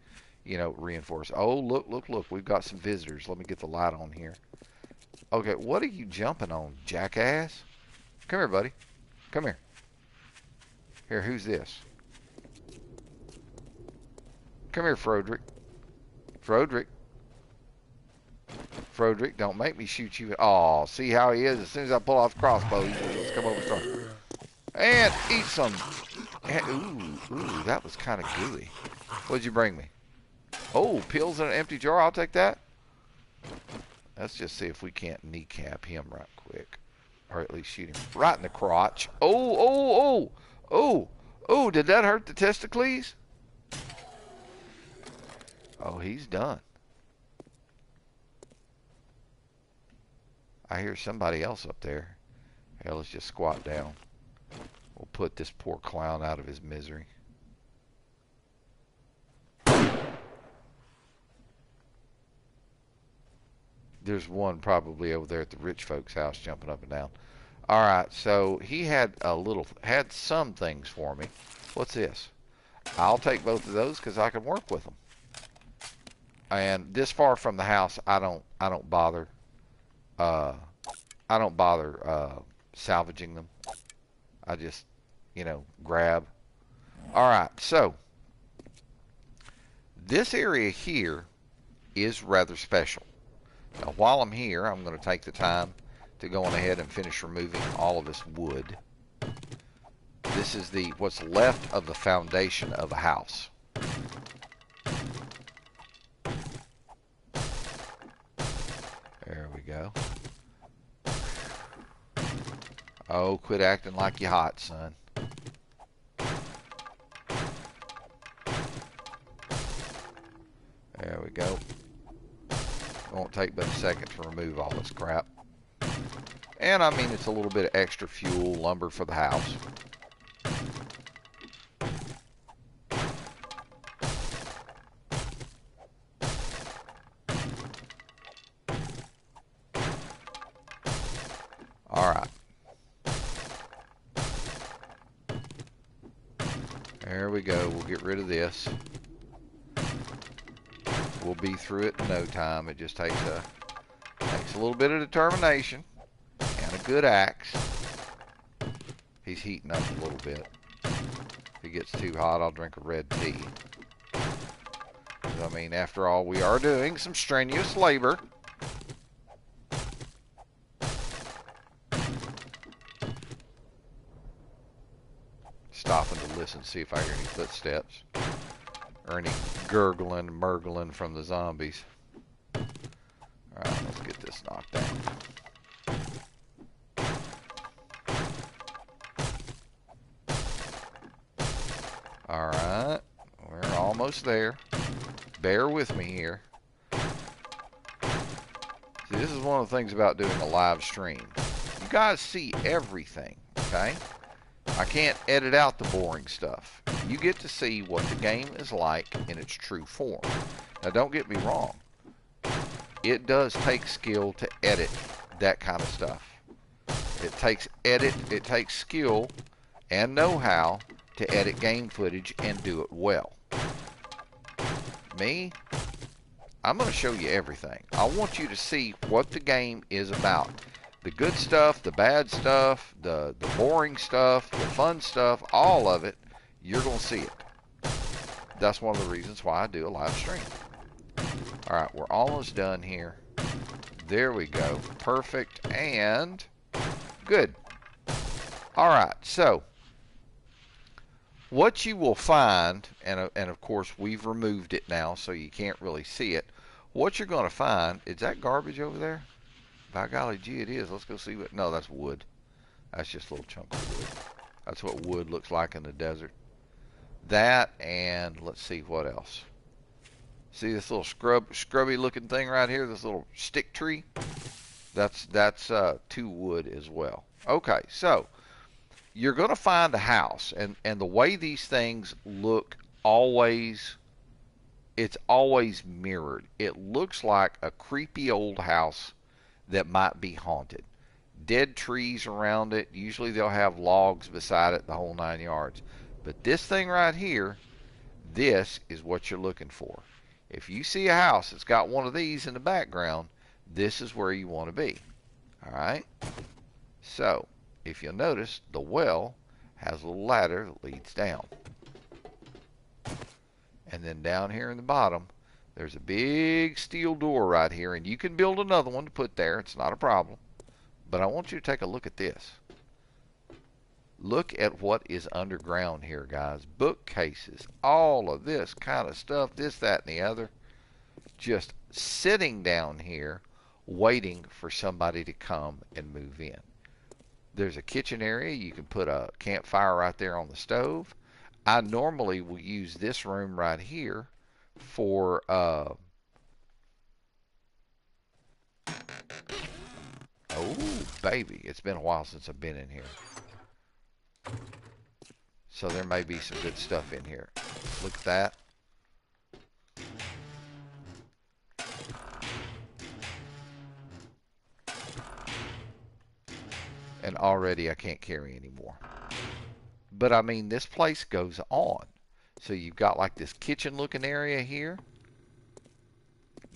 A: reinforce. Oh, look, look, look. We've got some visitors. Let me get the light on here. Okay, what are you jumping on, jackass? Come here, buddy. Come here. Here, who's this? Come here, Froderick. Froderick. Froderick, don't make me shoot you. Oh, see how he is? As soon as I pull off the crossbow, he's going to come over and start. And eat some. Ooh, that was kind of gooey. What'd you bring me? Oh, pills in an empty jar. I'll take that. Let's just see if we can't kneecap him right quick. Or at least shoot him right in the crotch. Oh, did that hurt the testicles? Oh, he's done. I hear somebody else up there. Hell, let's just squat down. We'll put this poor clown out of his misery. There's one probably over there at the rich folks' house jumping up and down. All right, so he had some things for me. What's this? I'll take both of those because I can work with them. And this far from the house, I don't bother. Salvaging them. I just, grab. All right, so this area here is rather special. Now, while I'm here, I'm going to take the time to go on ahead and finish removing all of this wood. This is what's left of the foundation of a house. There we go. Oh, quit acting like you hot, son. There we go. Won't take but a second to remove all this crap. And I mean, it's a little bit of extra fuel, lumber for the house. All right. There we go. We'll get rid of this. We'll be through it in no time. It just takes a little bit of determination and a good axe. He's heating up a little bit. If it gets too hot, I'll drink a red tea. I mean, after all, we are doing some strenuous labor. Stopping to listen, see if I hear any footsteps or any gurgling, murgling from the zombies. Alright, let's get this knocked down. Alright, we're almost there. Bear with me here. See, this is one of the things about doing a live stream. You guys see everything, okay? I can't edit out the boring stuff. You get to see what the game is like in its true form. Now, don't get me wrong. It does take skill to edit that kind of stuff. It takes skill and know-how to edit game footage and do it well. Me, I'm going to show you everything. I want you to see what the game is about. The good stuff, the bad stuff, the boring stuff, the fun stuff, all of it, you're going to see it. That's one of the reasons why I do a live stream. All right, we're almost done here. There we go. Perfect and good. All right, so what you will find, and of course we've removed it now so you can't really see it. What you're going to find, is that garbage over there? By golly gee, it is. Let's go see what, no, that's wood. That's just a little chunk of wood. That's what wood looks like in the desert. That, and let's see what else. See this little scrubby looking thing right here, this little stick tree? That's 2 wood as well. Okay, so you're going to find a house, and the way these things look always, it's always mirrored. It looks like a creepy old house that might be haunted. Dead trees around it. Usually they'll have logs beside it, the whole 9 yards. But this thing right here, this is what you're looking for. If you see a house that's got one of these in the background, this is where you want to be. All right? So, if you'll notice, the well has a little ladder that leads down. And then down here in the bottom, there's a big steel door right here, and you can build another one to put there. It's not a problem. But I want you to take a look at this. Look at what is underground here, guys. Bookcases, all of this kind of stuff, this, that, and the other. Just sitting down here waiting for somebody to come and move in. There's a kitchen area. You can put a campfire right there on the stove. I normally will use this room right here for oh baby, it's been a while since I've been in here. So there may be some good stuff in here. Look at that. And already I can't carry anymore. But I mean, this place goes on. So you've got like this kitchen looking area here.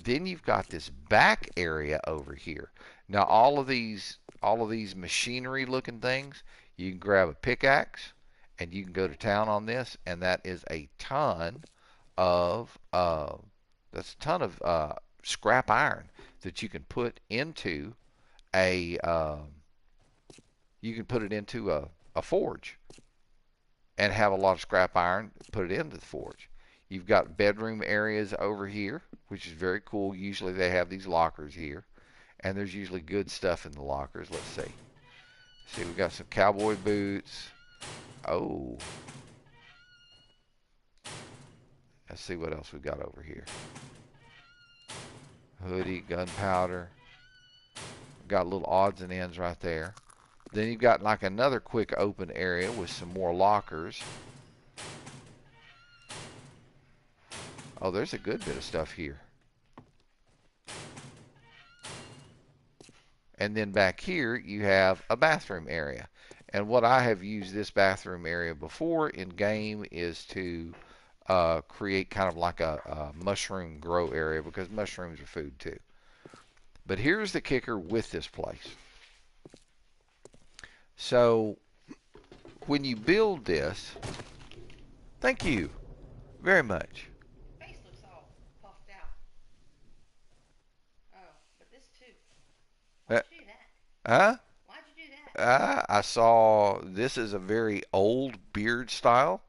A: Then you've got this back area over here. Now all of these machinery looking things, you can grab a pickaxe and you can go to town on this, and that is a ton of scrap iron that you can put into a a forge and have a lot of scrap iron, put it into the forge. You've got bedroom areas over here, which is very cool. Usually they have these lockers here, and there's usually good stuff in the lockers. Let's see. See, we got some cowboy boots. Oh. Let's see what else we got over here. Hoodie, gunpowder. Got little odds and ends right there. Then you've got like another quick open area with some more lockers. Oh, there's a good bit of stuff here. And then back here you have a bathroom area. And what I have used this bathroom area before in game is to create kind of like a mushroom grow area, because mushrooms are food too. But here's the kicker with this place. So when you build this, thank you very much.
C: Face looks all puffed out. Oh, but this too. Why'd you do that?
A: Huh?
C: Why'd you do that?
A: I saw this is a very old beard style.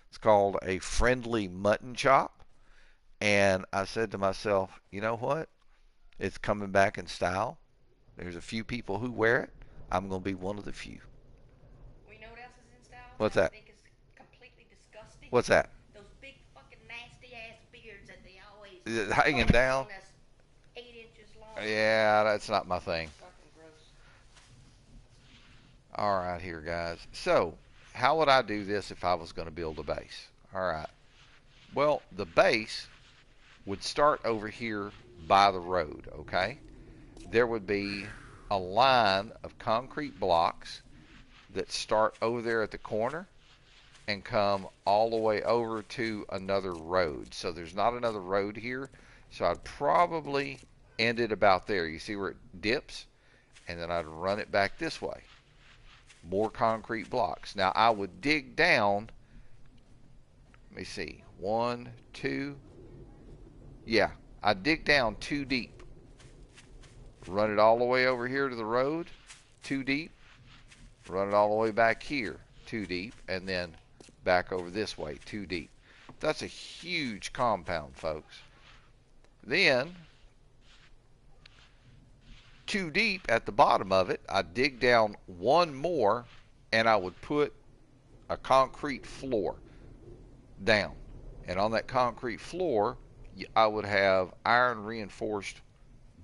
A: It's called a friendly mutton chop. And I said to myself, you know what? It's coming back in style. There's a few people who wear it. I'm going to be one of the few.
C: We know what else is in style?
A: What's
C: I
A: that?
C: think it's completely disgusting.
A: What's that?
C: Those big fucking nasty ass beards that they always
A: Hanging down?
C: that's 8 inches long.
A: Yeah, that's not my thing.
C: Fucking gross.
A: All right, here, guys. So, how would I do this if I was going to build a base? All right. Well, the base would start over here by the road, okay? There would be a line of concrete blocks that start over there at the corner and come all the way over to another road. So there's not another road here. So I'd probably end it about there. You see where it dips? And then I'd run it back this way. More concrete blocks. Now I would dig down, let me see, 1, 2, yeah, I'd dig down 2 deep. Run it all the way over here to the road, 2 deep. Run it all the way back here, 2 deep, and then back over this way, 2 deep. That's a huge compound, folks. Then, 2 deep at the bottom of it, I'd dig down 1 more, and I would put a concrete floor down. And on that concrete floor, I would have iron reinforced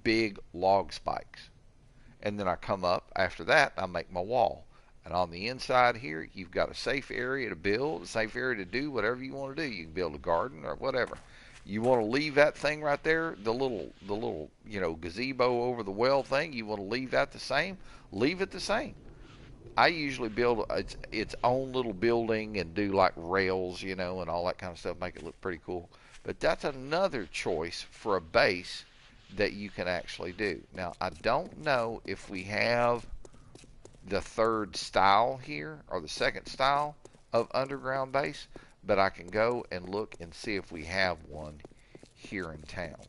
A: big log spikes. And then I come up after that, I make my wall. And on the inside here, you've got a safe area to build, a safe area to do whatever you want to do. You can build a garden or whatever. You want to leave that thing right there, the little gazebo over the well thing, you want to leave that the same, leave it the same. I usually build its own little building and do like rails, and all that kind of stuff, make it look pretty cool. But that's another choice for a base that you can actually do. Now, I don't know if we have the third style here or the second style of underground base, but I can go and look and see if we have one here in town.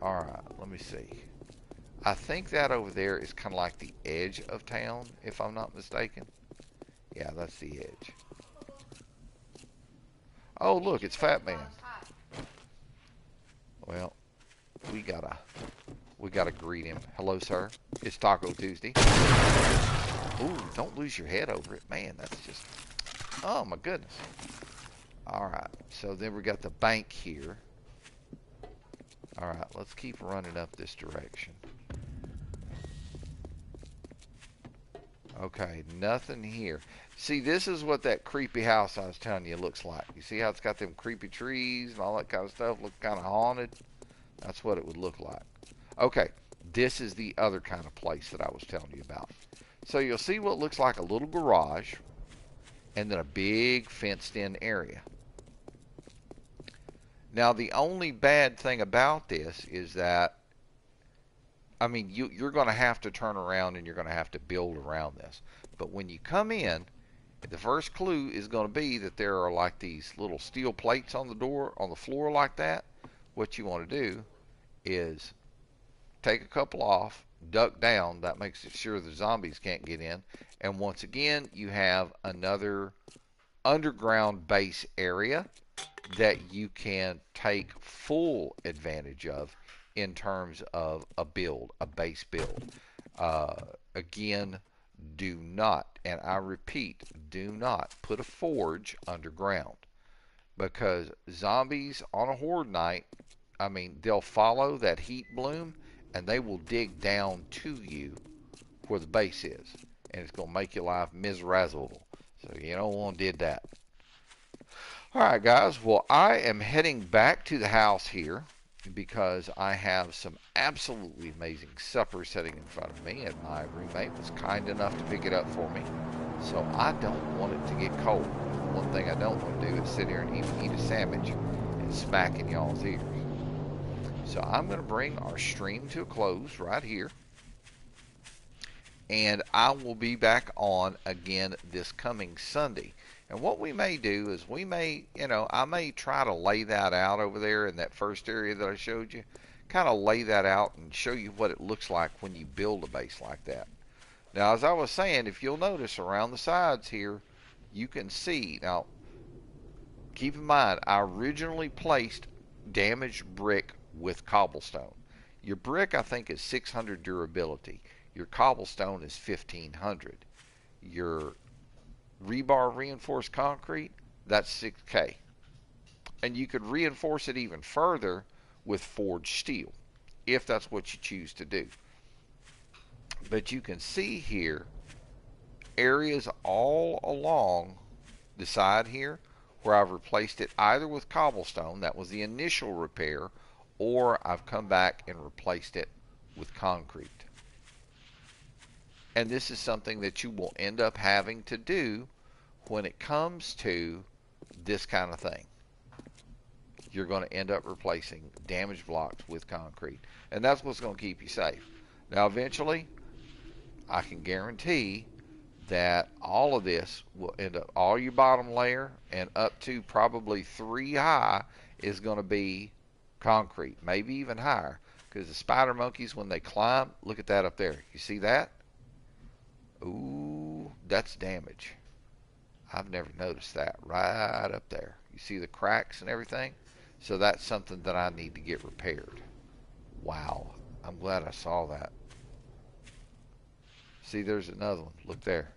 A: Alright, let me see. I think that over there is kind of like the edge of town, if I'm not mistaken. Yeah, that's the edge. Oh, look, it's Fat Man. Well, we gotta greet him. Hello, sir. It's Taco Tuesday. Ooh, don't lose your head over it. Man, that's just... Oh, my goodness. Alright, so then we got the bank here. Alright, let's keep running up this direction. Okay, nothing here. See, this is what that creepy house I was telling you looks like. You see how it's got them creepy trees and all that kind of stuff? Look kind of haunted. That's what it would look like. Okay, this is the other kind of place that I was telling you about. So you'll see what looks like a little garage and then a big fenced-in area. Now, the only bad thing about this is that, I mean, you're going to have to turn around and you're going to have to build around this. But when you come in, the first clue is going to be that there are like these little steel plates on the door, on the floor like that. What you want to do is take a couple off, duck down. That makes it sure the zombies can't get in. And once again, you have another underground base area that you can take full advantage of in terms of a build, a base build. Again, do not, and I repeat, do not put a forge underground, because zombies on a horde night, I mean, they'll follow that heat bloom and they will dig down to you where the base is, and it's going to make your life miserable. So you don't want to do that. Alright guys, well, I am heading back to the house here because I have some absolutely amazing supper sitting in front of me, and my roommate was kind enough to pick it up for me. So I don't want it to get cold. One thing I don't want to do is sit here and even eat a sandwich and smack in y'all's ears. So I'm going to bring our stream to a close right here. And I will be back on again this coming Sunday. And what we may do is we may, I may try to lay that out over there in that first area that I showed you. Kind of lay that out and show you what it looks like when you build a base like that. Now, as I was saying, if you'll notice around the sides here, you can see. Now, keep in mind, I originally placed damaged brick with cobblestone. Your brick, I think, is 600 durability. Your cobblestone is 1500. Your rebar reinforced concrete, that's 6K. And you could reinforce it even further with forged steel, if that's what you choose to do. But you can see here areas all along the side here where I've replaced it either with cobblestone, that was the initial repair, or I've come back and replaced it with concrete. And this is something that you will end up having to do when it comes to this kind of thing. you're going to end up replacing damaged blocks with concrete. And that's what's going to keep you safe. Now, eventually, I can guarantee that all of this will end up, all your bottom layer and up to probably 3 high is going to be concrete, maybe even higher. Because the spider monkeys, when they climb, look at that up there. You see that? Ooh, that's damage. I've never noticed that right up there. You see the cracks and everything? So that's something that I need to get repaired. Wow, I'm glad I saw that. See, there's another one. Look there.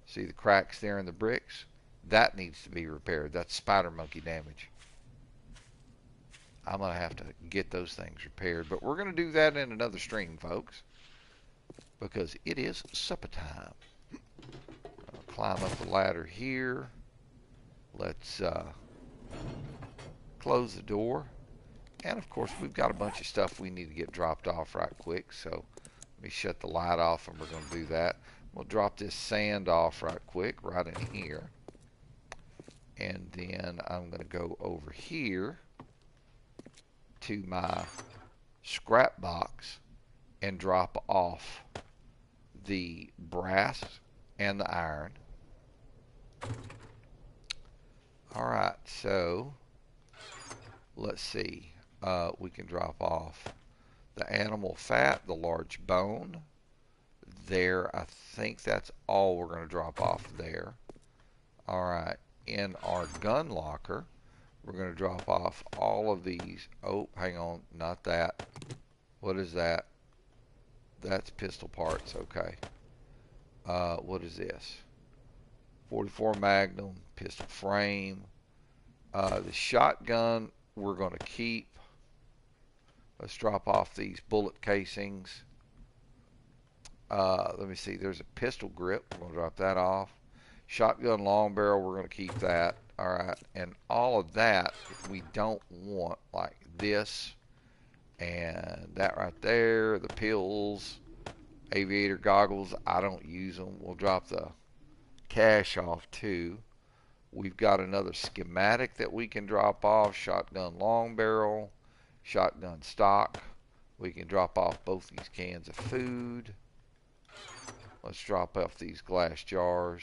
A: See the cracks there in the bricks? That needs to be repaired. That's spider monkey damage. I'm going to have to get those things repaired. But we're going to do that in another stream, folks. Because it is supper time. I'll climb up the ladder here. Let's close the door. And of course, we've got a bunch of stuff we need to get dropped off right quick. So let me shut the light off and we're going to do that. We'll drop this sand off right quick, right in here. And then I'm going to go over here to my scrap box and drop off the brass and the iron. Alright, so let's see. We can drop off the animal fat, the large bone. There, I think that's all we're going to drop off there. Alright, in our gun locker, we're going to drop off all of these. Oh, hang on, not that. What is that? That's pistol parts, okay. What is this? 44 Magnum, pistol frame. The shotgun we're going to keep. Let's drop off these bullet casings. Let me see, there's a pistol grip. We're going to drop that off. Shotgun long barrel, we're going to keep that. Alright, and all of that we don't want, like this and that right there, the pills, aviator goggles, I don't use them. We'll drop the cash off too. We've got another schematic that we can drop off, shotgun long barrel, shotgun stock. We can drop off both these cans of food. Let's drop off these glass jars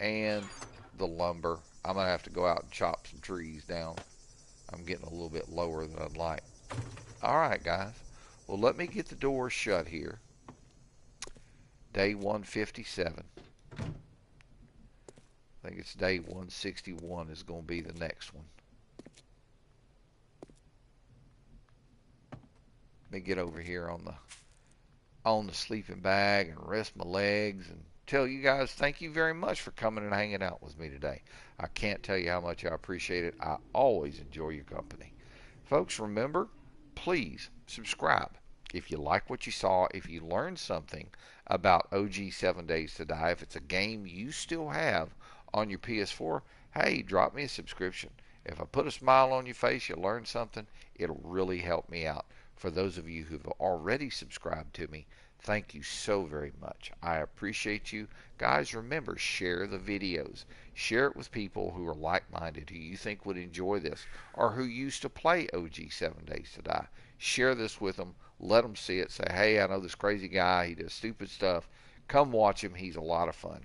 A: and the lumber. I'm going to have to go out and chop some trees down. I'm getting a little bit lower than I'd like. Alright guys, well let me get the door shut here. Day 157. I think it's day 161 is going to be the next one. Let me get over here on the sleeping bag and rest my legs and tell you guys thank you very much for coming and hanging out with me today. I can't tell you how much I appreciate it. I always enjoy your company. Folks, remember, please subscribe. If you like what you saw, if you learned something about OG 7 Days to Die, if it's a game you still have on your PS4, hey, drop me a subscription. If I put a smile on your face, you learn something, it'll really help me out. For those of you who've already subscribed to me, thank you so very much. I appreciate you. Guys, remember, share the videos. Share it with people who are like-minded, who you think would enjoy this, or who used to play OG 7 Days to Die. Share this with them. Let them see it. Say, hey, I know this crazy guy. He does stupid stuff. Come watch him. He's a lot of fun.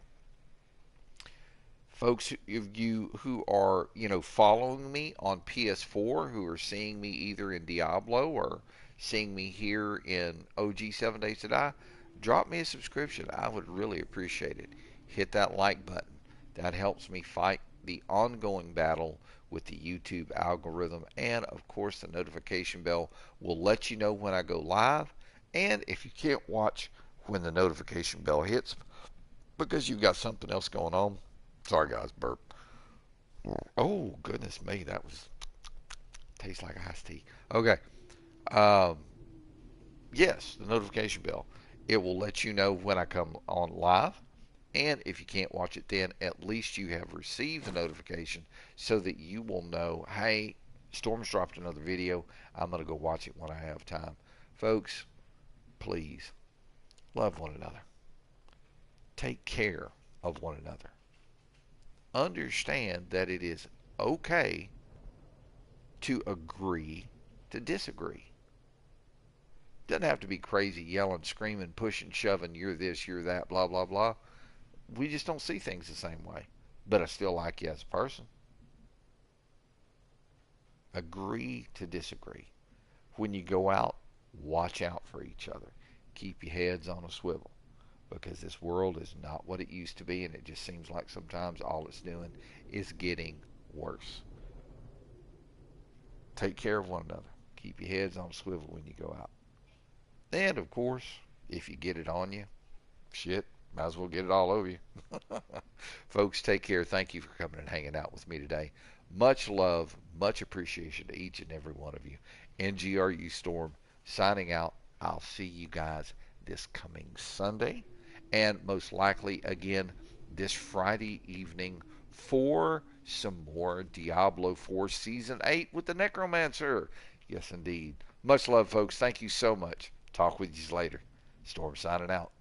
A: Folks, of you who are, following me on PS4, who are seeing me either in Diablo or seeing me here in OG 7 Days to Die, drop me a subscription. I would really appreciate it. Hit that like button. That helps me fight the ongoing battle with the YouTube algorithm. And, of course, the notification bell will let you know when I go live. And if you can't watch when the notification bell hits because you've got something else going on, sorry, guys, burp. Oh, goodness me, that was tastes like iced tea. Okay. Yes, the notification bell. It will let you know when I come on live. And if you can't watch it then, at least you have received the notification so that you will know, hey, Storm's dropped another video. I'm going to go watch it when I have time. Folks, please, love one another. Take care of one another. Understand that it is okay to agree to disagree. Doesn't have to be crazy, yelling, screaming, pushing, shoving, you're this, you're that, blah, blah, blah. We just don't see things the same way. But I still like you as a person. Agree to disagree. When you go out, watch out for each other. Keep your heads on a swivel, because this world is not what it used to be, and it just seems like sometimes all it's doing is getting worse. Take care of one another. Keep your heads on a swivel when you go out. And, of course, if you get it on you, shit, might as well get it all over you. Folks, take care. Thank you for coming and hanging out with me today. Much love, much appreciation to each and every one of you. NGRU Storm signing out. I'll see you guys this coming Sunday, and most likely again this Friday evening for some more Diablo 4 Season 8 with the Necromancer. Yes, indeed. Much love, folks. Thank you so much. Talk with you later. Storm signing out.